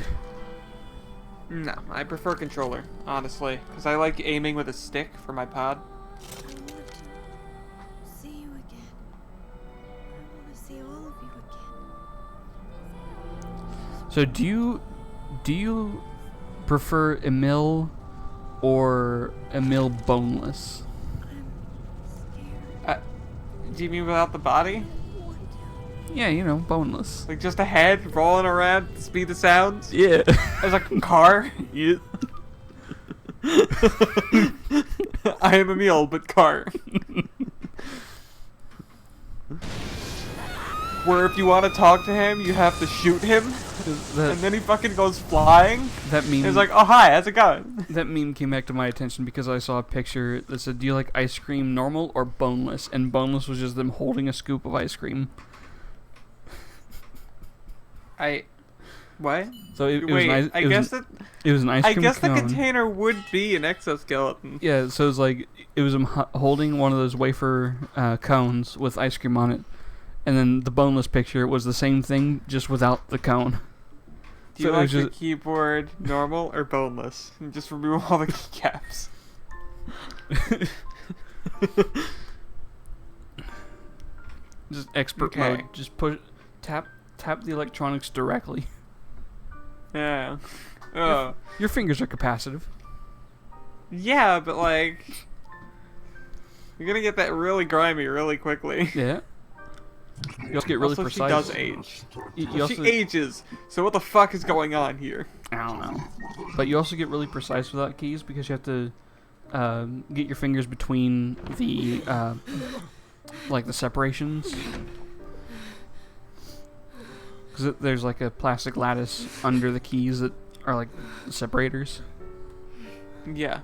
No, I prefer controller, honestly, because I like aiming with a stick for my pod. I want to see you again. I want to see all of you again. So do you prefer Emil or Emil boneless? I'm scared. Do you mean without the body? I want to. Yeah, you know, boneless. Like just a head rolling around at the speed of sounds? Yeah. As a car? Yeah. I am Emil, but car. Where if you want to talk to him, you have to shoot him, and then he fucking goes flying. That meme. It's like, oh hi, how's it going? That meme came back to my attention because I saw a picture that said, "Do you like ice cream normal or boneless?" And boneless was just them holding a scoop of ice cream. What? So it Wait, was an I guess that it was an ice I cream guess the cone. container would be an exoskeleton. Yeah, so it was like it was him holding one of those wafer cones with ice cream on it, and then the boneless picture was the same thing just without the cone. Do you So it like was the just- keyboard normal or boneless? And just remove all the keycaps. Just expert Okay. mode. Just tap the electronics directly. Yeah. Oh. Your fingers are capacitive. Yeah, but like, you're gonna get that really grimy really quickly. Yeah. You also get really Also, precise. she does age. You also, She ages. So what the fuck is going on here? I don't know. But you also get really precise without keys because you have to get your fingers between the like the separations. Because there's like a plastic lattice under the keys that are like separators. Yeah.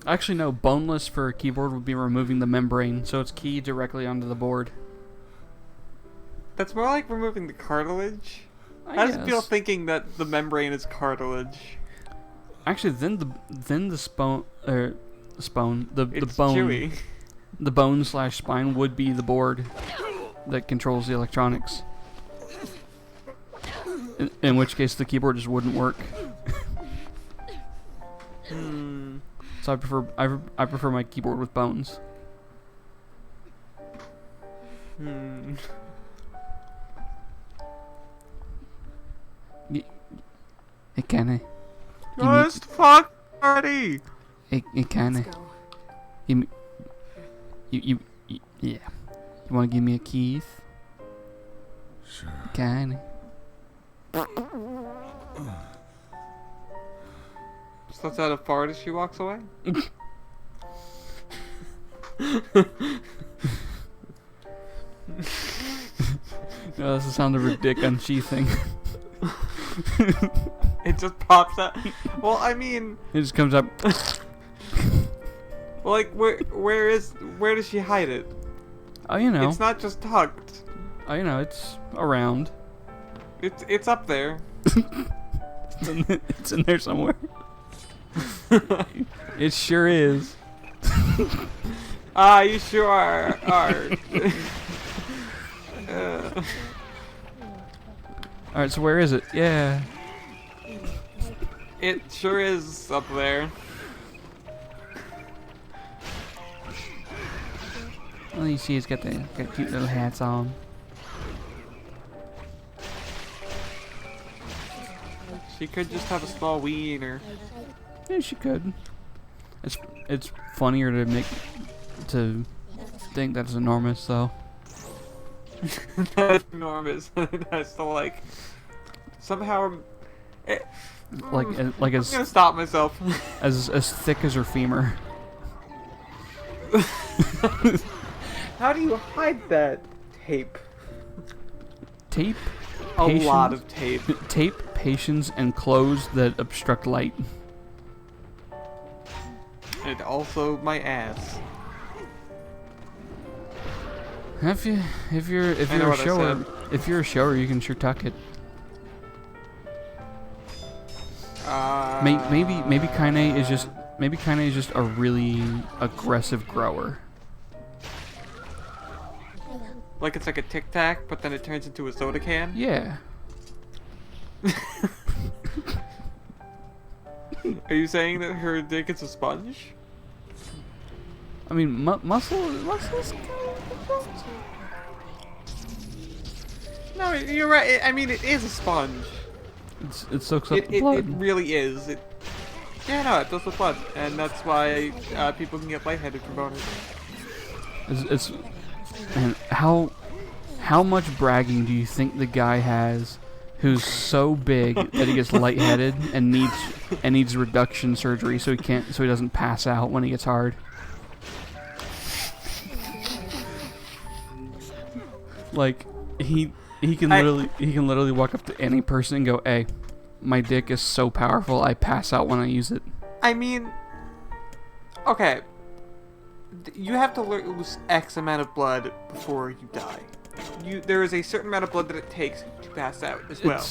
Actually, no. Boneless for a keyboard would be removing the membrane, so it's key directly onto the board. That's more like removing the cartilage. I How does it feel guess. thinking that the membrane is cartilage? Actually, then the It's bone chewy. the bone / spine would be the board that controls the electronics. In which case, the keyboard just wouldn't work. Hmm. So I prefer my keyboard with bones. Hmm. It kinda. Just fuck party. It kinda. Let's go. You yeah. You wanna give me a keys? Sure. Kinda. Just lets out a fart as she walks away. No, that's the sound of her dick unsheathing. It just pops out. Well, I mean, It just comes up. like where does she hide it? Oh, you know. It's not just tucked. Oh, you know. It's around. It's up there. It's in there somewhere. It sure is. Ah, you sure are. Alright, so where is it? Yeah. It sure is up there. Well, you see, it's got cute little hats on. She could just have a small wiener. Yeah, she could. It's funnier to think that's enormous, though. That's enormous. That's to like somehow. Like I'm gonna as stop myself. as thick as her femur. How do you hide that tape? Tape. A Patience. lot of tape. Tape, patience, and clothes that obstruct light. And also my ass. If you're know a what I shower, if you're a shower, you can sure tuck it. Maybe Kaine is just a really aggressive grower. Like it's like a Tic Tac, but then it turns into a soda can? Yeah. Are you saying that her dick is a sponge? I mean, muscles. No, you're right. I mean, it is a sponge. It soaks up the blood. It really is. Yeah, no, it does with blood, and that's why people can get lightheaded from boners. And how much bragging do you think the guy has, who's so big that he gets lightheaded and needs reduction surgery so he doesn't pass out when he gets hard? Like he can literally walk up to any person and go, "Hey, my dick is so powerful, I pass out when I use it." I mean, okay, you have to lose X amount of blood before you die. There is a certain amount of blood that it takes to pass out as well.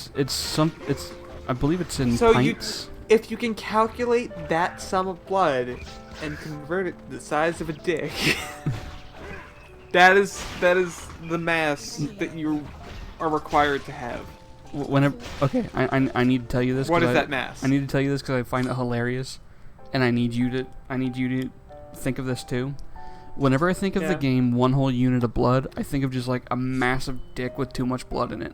I believe it's in so pints. If you can calculate that sum of blood and convert it to the size of a dick, that is the mass that you are required to have. I need to tell you this. What is that mass? I need to tell you this because I find it hilarious, and I need you to think of this too. Whenever I think of the game One Whole Unit of Blood, I think of just like a massive dick with too much blood in it.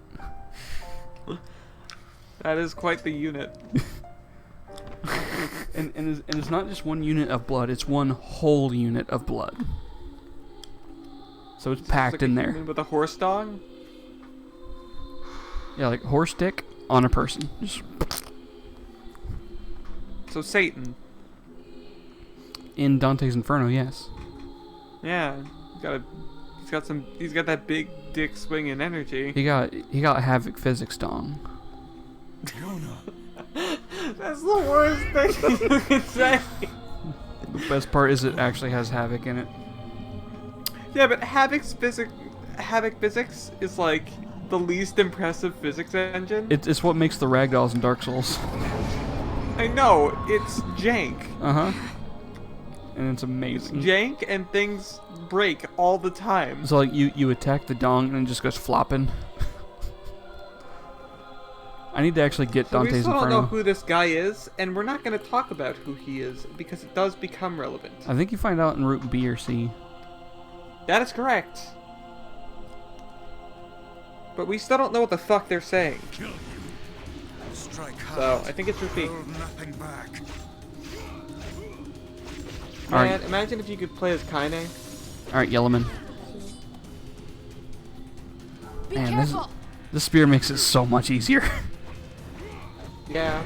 That is quite the unit. and it's not just one unit of blood; it's one whole unit of blood. So it's packed in there. With a horse dog? Yeah, like horse dick on a person. Just... So Satan. In Dante's Inferno, yes. Yeah, he's got that big dick swinging energy. He got Havoc physics dong. That's the worst thing you can say. The best part is it actually has Havoc in it. Yeah, but Havoc physics is like the least impressive physics engine. It's what makes the ragdolls in Dark Souls. I know, it's jank. Uh-huh. And it's amazing. It's jank and things break all the time. So like you attack the dong and it just goes flopping. I need to actually get Dante's Inferno. We still Inferno. don't know who this guy is, and we're not going to talk about who he is because it does become relevant. I think you find out in Route B or C. That is correct. But we still don't know what the fuck they're saying. So, I think it's Route B. Man, imagine if you could play as Kaine. Alright, Yellowman. Be Man, careful. this spear makes it so much easier. Yeah.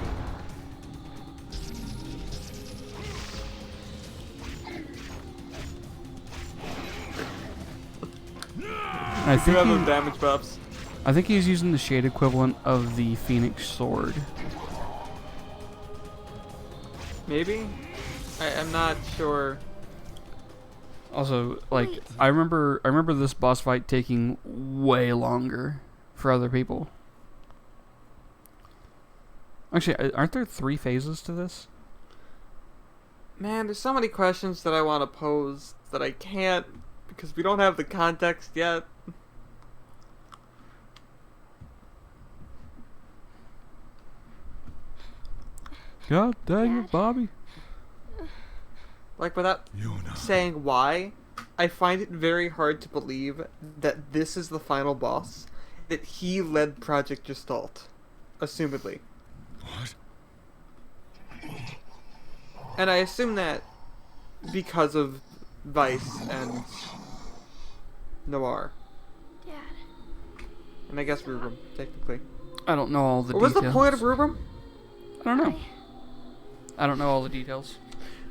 I think have damage buffs. I think he's using the shade equivalent of the Phoenix Sword. Maybe? I'm not sure. Also, like, I remember this boss fight taking way longer for other people. Actually, aren't there 3 phases to this? Man, there's so many questions that I want to pose that I can't because we don't have the context yet. God dang it, Bobby. Like, without saying why, I find it very hard to believe that this is the final boss, that he led Project Gestalt, assumedly. What? And I assume that because of Vice and Noir. Dad. And I guess Rubrum, technically. I don't know all the What was details. the point of Rubrum? I don't know. I don't know all the details.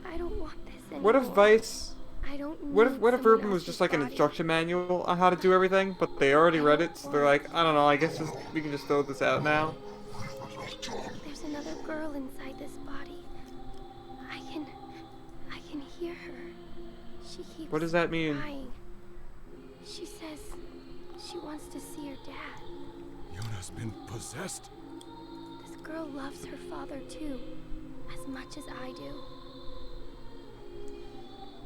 I don't want this anymore. What if Vice... I don't What if need Rubrum someone was just else's like an body. instruction manual on how to do everything, but they already read it, so they're like, I don't know, I guess we can just throw this out now. There's another girl inside this body. I can hear her. She keeps What does that mean? crying. She says she wants to see her dad. Yona's been possessed? This girl loves her father too, as much as I do.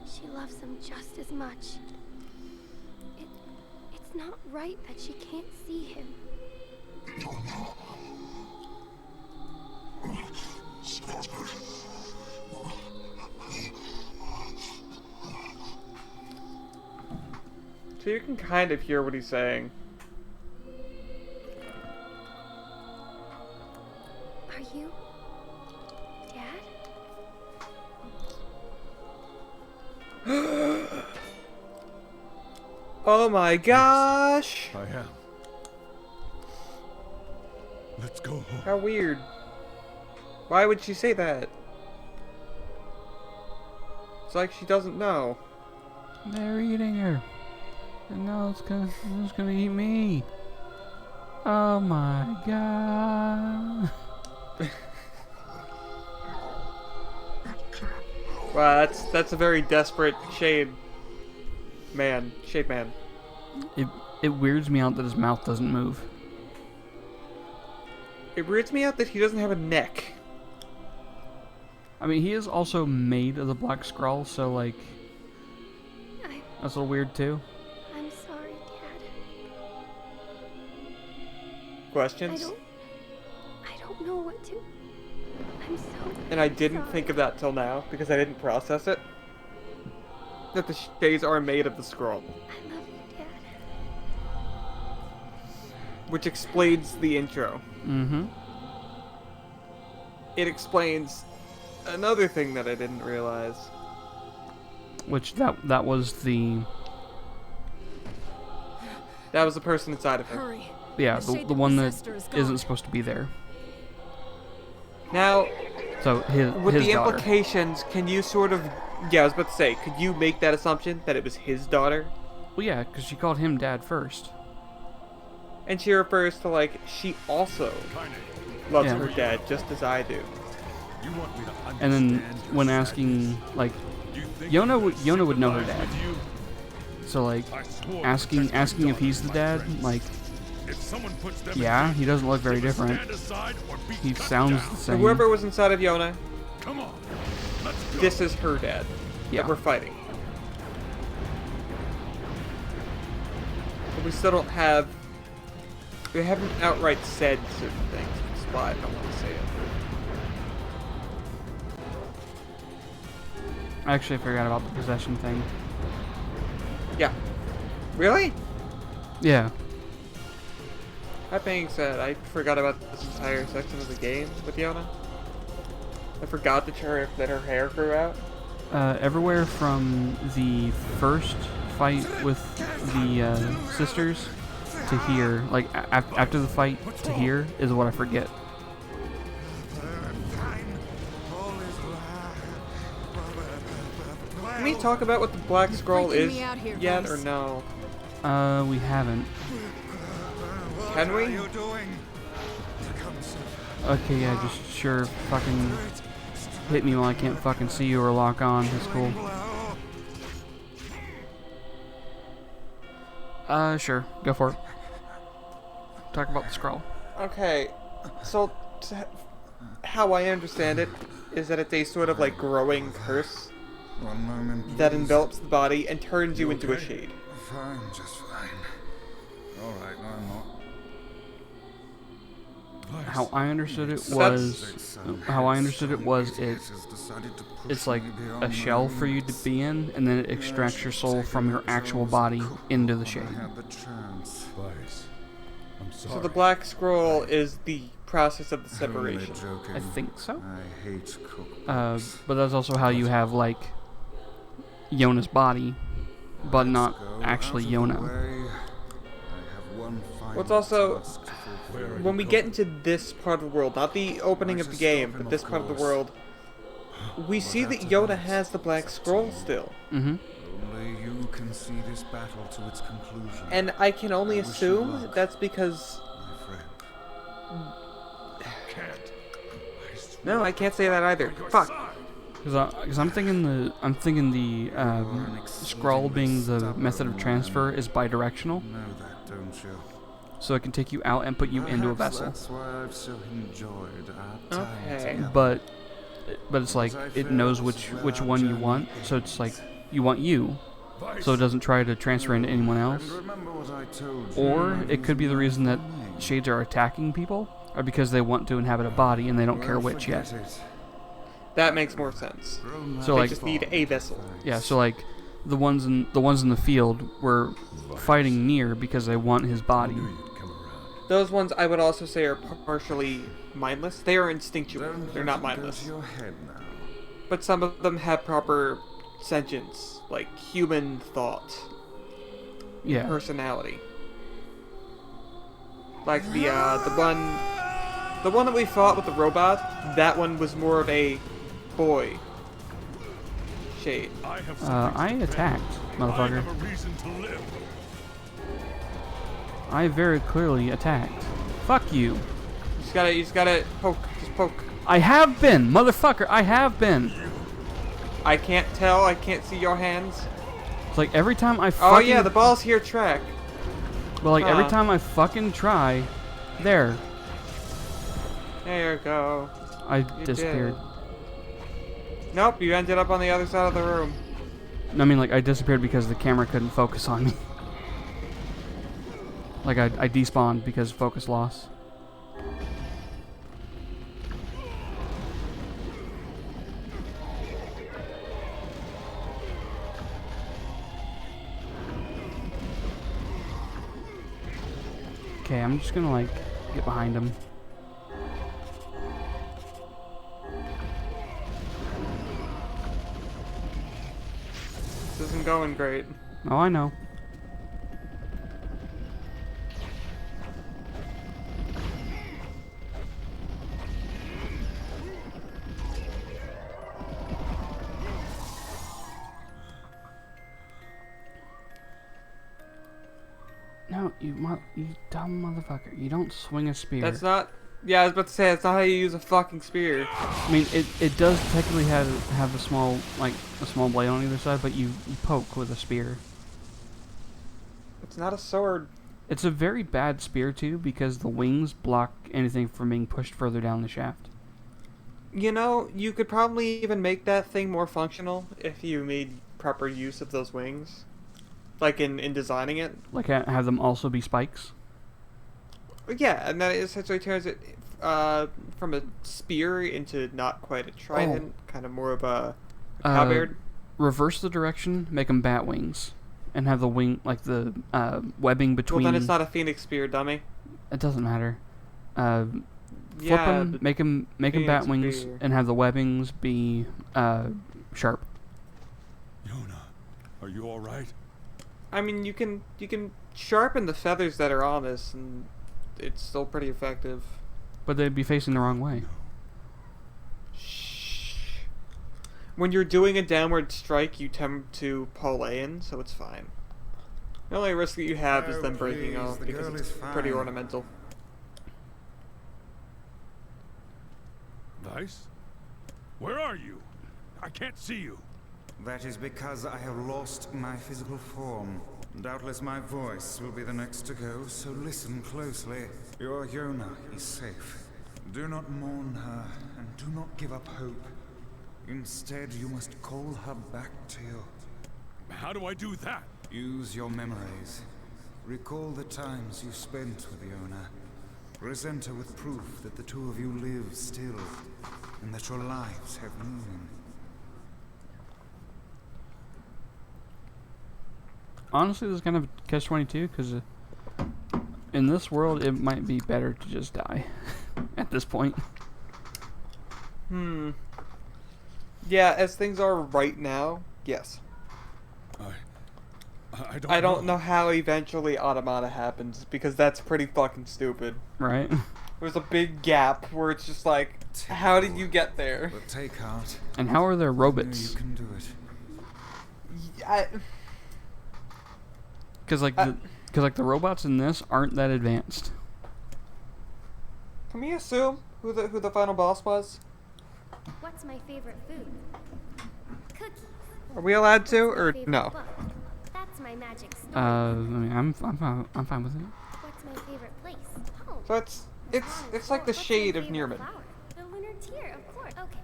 She loves him just as much. It's not right that she can't see him. So you can kind of hear what he's saying. Are you Dad? Oh my gosh! I am. Let's go home. How weird. Why would she say that? It's like she doesn't know. They're eating her. And now it's gonna eat me. Oh my god. Wow, that's a very desperate Shade man. It weirds me out that his mouth doesn't move. It weirds me out that he doesn't have a neck. I mean, he is also made of the black scroll, so like that's a little weird too. I'm sorry, Dad. Questions? I don't know what to. I'm so And I didn't sorry. think of that till now because I didn't process it. That the shades are made of the scroll, I love you, Dad. which explains the intro. Mm-hmm. It explains another thing that I didn't realize. Which that was the That was the person inside of her. Hurry. the one that isn't supposed to be there. Now, So his with his the daughter. implications, can you sort of... Yeah, I was about to say, could you make that assumption that it was his daughter? Well, yeah, because she called him dad first. And she refers to, like, she also loves Yeah. her dad just as I do. You want me to And then understand when your asking, like, sadness? You think Yona would know her dad. with you? So like I swore to asking protect your if he's the daughter, my dad, friends. like, If someone puts them yeah, in he doesn't look very they must different. stand aside or be He cut sounds down. the So same. whoever was inside of Yona, Come on. Let's go. this is her dad. Yeah. That we're fighting. But we still don't have... We haven't outright said certain things. That's why I don't want to say it. I actually forgot about the possession thing. Yeah. Really? Yeah. That being said, I forgot about this entire section of the game with Yona. I forgot that her hair grew out. Everywhere from the first fight with the sisters to here, like after the fight to here, is what I forget. Can we talk about what the Black Scroll freaking is me out here, yet, Vice. or no? We haven't. Can we? What are you doing? Come, sir. Okay, yeah, just sure fucking hit me while I can't fucking see you or lock on. That's cool. Sure, go for it. Talk about the scroll. Okay, so how I understand it is that it's a sort of like growing curse One moment, that please. envelops the body and turns you into a okay? shade. Fine, just fine. All right, no, I'm not. How I understood it So that's- was, it's like a shell for you to be in, and then it extracts your soul from your actual body into the shade. I had the chance. Vice, I'm sorry. So the Black Scroll is the process of the Only separation. joking. I think so. I hate cookbooks. But that's also how you have like Yona's body, but not Go actually out of the Yona. way. I have one final What's also- task to Where are fulfill. you When we going? get into this part of the world, not the opening of the game, but this part of the world, we see that Yoda has the Black Scroll still. Mm-hmm. Only you can see this battle to its conclusion. And I can only I wish you assume luck. that's because... my friend. Can't. I swear No, I can't say that either. on your Fuck. side. Because I'm thinking the scroll being the method of transfer is bidirectional, Know that, don't you? so it can take you out and put you into a Perhaps vessel. That's why I've so enjoyed our time Okay. together. But it's like it knows which one you want, so it's like you want you, so it doesn't try to transfer into anyone else. And remember what I told you Or when I it could be the was reason that name. shades are attacking people, or because they want to inhabit a body and they don't care Well, which forget yet. it. That makes more sense. Grown So, They like- just need a vessel. Yeah, so like the ones in the field were fighting NieR because they want his body. Knew you'd come around. Those ones I would also say are partially mindless. They are instinctual. Don't They're let not it go mindless. to your head now. But some of them have proper sentience, like human thought, Yeah. personality. Like the one that we fought with the robot. That one was more of a boy shade. I have I something to attacked, defend. I motherfucker. have a reason to live. I very clearly attacked. Fuck you. You just gotta poke. Just poke. I have been, motherfucker. I have been. I can't tell. I can't see your hands. It's like every time I Oh fucking. yeah, the ball's here. Track. But like every Huh. time I fucking try, there, There you go. I You disappeared. did. Nope, you ended up on the other side of the room. I mean, like I disappeared because the camera couldn't focus on me. Like I despawned because focus loss. Okay, I'm just gonna like get behind him. This isn't going great. Oh, I know. No, you dumb motherfucker. You don't swing a spear. That's not. Yeah, I was about to say that's not how you use a fucking spear. I mean, it does technically have a small blade on either side, but you poke with a spear. It's not a sword. It's a very bad spear too because the wings block anything from being pushed further down the shaft. You know, you could probably even make that thing more functional if you made proper use of those wings. Like in designing it. Like have them also be spikes. Yeah, and that essentially turns it from a spear into not quite a trident, kind of more of a halberd. Reverse the direction, make them bat wings, and have the wing like the webbing between. Well, then it's not a phoenix spear, dummy. It doesn't matter. Flip Yeah, them, but make them bat phoenix wings, spear. and have the webbings be sharp. Yona, are you all right? I mean, you can sharpen the feathers that are on this, and it's still pretty effective. But they'd be facing the wrong way. Shh. When you're doing a downward strike, you tend to pull in, so it's fine. The only risk that you have is Oh, them breaking please, off the because girl it's is pretty fine. ornamental. Vice? Where are you? I can't see you. That is because I have lost my physical form. Doubtless my voice will be the next to go, so listen closely. Your Yona is safe. Do not mourn her, and do not give up hope. Instead, you must call her back to you. How do I do that? Use your memories. Recall the times you spent with Yona. Present her with proof that the two of you live still, and that your lives have meaning. Honestly, this is kind of catch-22 because in this world, it might be better to just die at this point. Yeah, as things are right now, yes. I don't know how eventually Automata happens, because that's pretty fucking stupid. Right? There's a big gap where it's just like, how did you get there? But take heart. And how are there You know robots? you can do it. Because like the robots in this aren't that advanced. Can we assume who the final boss was? What's my favorite food? Cookies. Are we allowed to, What's my or favorite no? book? That's my magic story. I mean, I'm fine with it. What's my favorite place? Home. So it's like the shade of Nearman. The lunar tier, of course. Okay.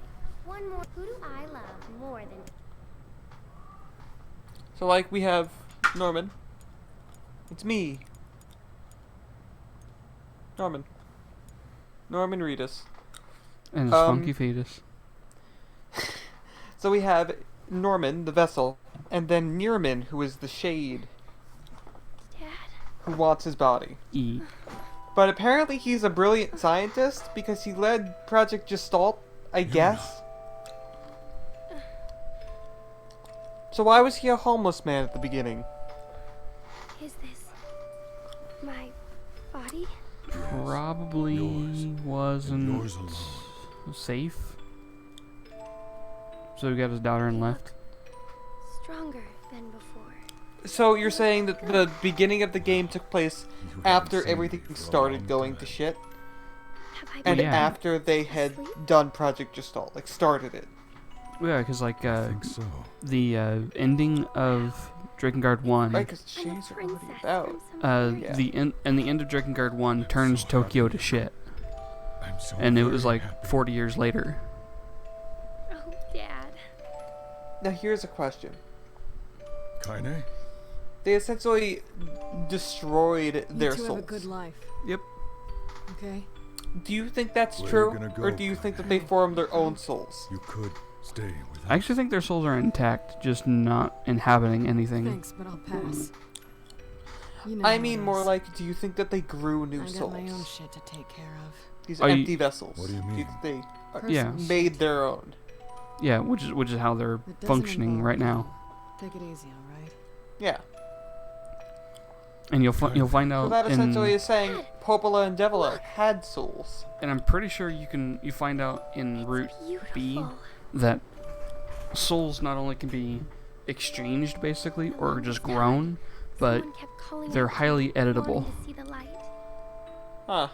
One more. Who do I love more than? So, like, we have Norman. It's me. Norman. Norman Reedus. And his funky fetus. So we have Norman, the vessel, and then Nearman, who is the shade, Dad. who wants his body. E. But apparently he's a brilliant scientist because he led Project Gestalt, I guess. So why was he a homeless man at the beginning? Is this my body? Probably Yours. wasn't Yours alone. safe. So we got his daughter and left. Stronger than before. So you're saying that the beginning of the game took place You after haven't seen everything me for a started long going time. to shit? Have I And been yeah. after they had asleep? done Project Gestalt, like started it. Yeah, because like I think so. the ending of Drakengard 1, Right, because I'm a shades are already princess about. from some Yeah. the end of Drakengard 1 turns so Tokyo happy. to shit, I'm so and it very was like happy. 40 years later. Oh, Dad. Now here's a question. Kaine? They essentially destroyed their you two souls. have a good life. Yep. Okay. Do you think that's Where you true? gonna Or go, do you think that Kaine? they formed their own souls? You could stay with us. I actually think their souls are intact, just not inhabiting anything. Thanks, but I'll pass. You know I how mean it more is. like, do you think that they grew new I got souls? my own shit to take care of. These Are you- empty vessels. What do you Do mean? you think they Yeah. Personal made shit their own? Yeah, which is how they're that doesn't functioning involve right now. you. Take it easy, all right? Yeah. And you'll find So out that essentially in, is saying Popola and Devila had souls. and I'm pretty sure you find out in Route B Beautiful. that souls not only can be exchanged basically or just grown, but Someone kept calling they're out to highly me, editable. wanting to see the light. Huh.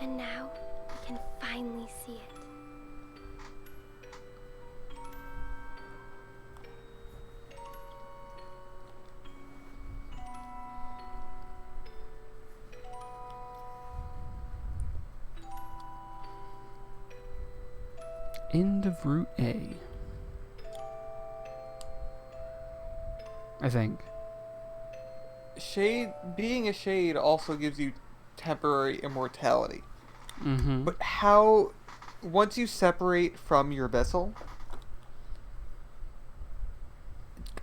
And now we can finally see it. End of Route A. I think. Shade, being a shade also gives you temporary immortality. Mm-hmm. But how, once you separate from your vessel,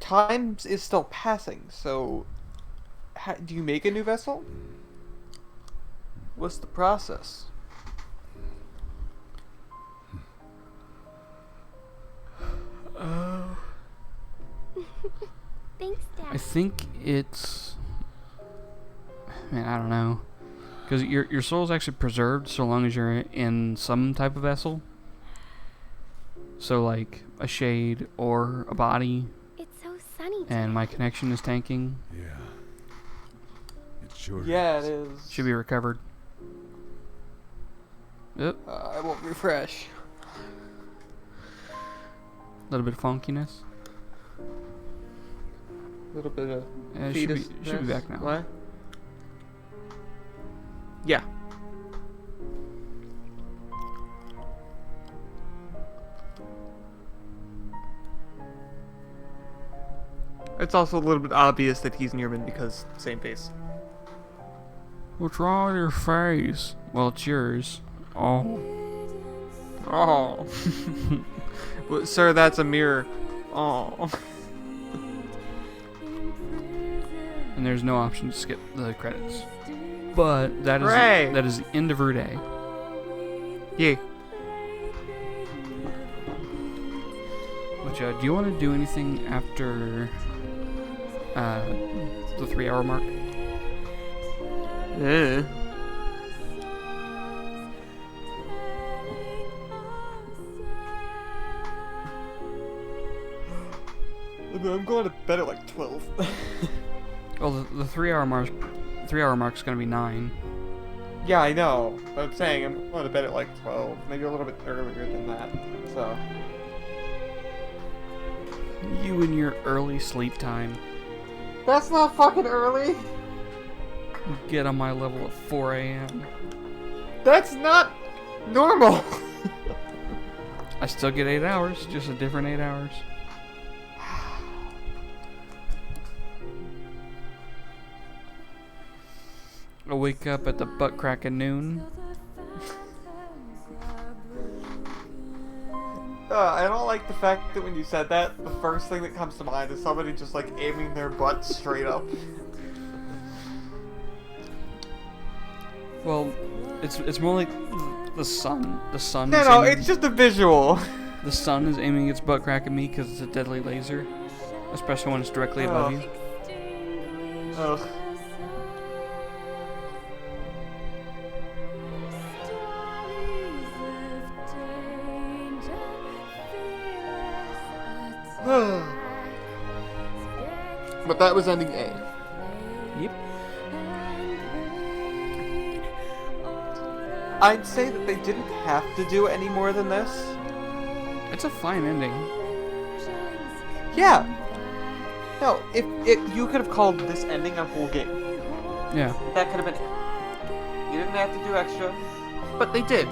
time is still passing, so how, do you make a new vessel? What's the process? Thanks, Dad. I think it's. Man, I don't know. Because your soul is actually preserved so long as you're in some type of vessel. So, like a shade or a body, It's so sunny today. and my connection is tanking, Yeah. It sure Yeah, is. it is. should be recovered. Yep, I won't refresh. a little bit of funkiness. A little bit of Should be back now. What? Yeah. It's also a little bit obvious that he's Nearman because same face. What's wrong with your face? Well, it's yours. Oh. Oh. Well, sir, that's a mirror. Oh. And there's no option to skip the credits. But that Hooray! is the end of Route A. Yeah. Which, do you want to do anything after the 3-hour mark? Eh. I'm going to bed at like 12. Well, the 3-hour mark's gonna be 9. Yeah, I know. But I'm saying I'm going to bed at like 12. Maybe a little bit earlier than that. So. You and your early sleep time. That's not fucking early! Get on my level at 4 a.m. That's not normal! I still get 8 hours, just a different 8 hours. I wake up at the butt crack of noon. I don't like the fact that when you said that, the first thing that comes to mind is somebody just like aiming their butt straight up. Well, it's more like the sun. The sun. No, is no, aiming, it's just a visual. The sun is aiming its butt crack at me because it's a deadly laser, especially when it's directly above you. Ugh. But that was ending A. Yep. I'd say that they didn't have to do any more than this. It's a fine ending. Yeah. No, if you could have called this ending a whole game. Yeah. That could have been it. You didn't have to do extra, but they did.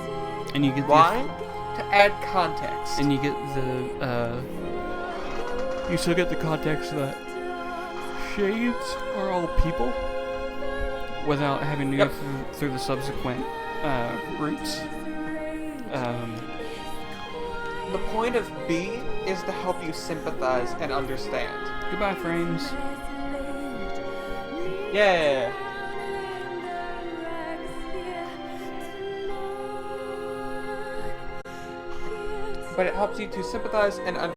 And you get Why? To add context. And you get the you still get the context that shades are all people without having to go through the subsequent routes. The point of B is to help you sympathize and understand. Goodbye, frames. Yeah. But it helps you to sympathize and understand.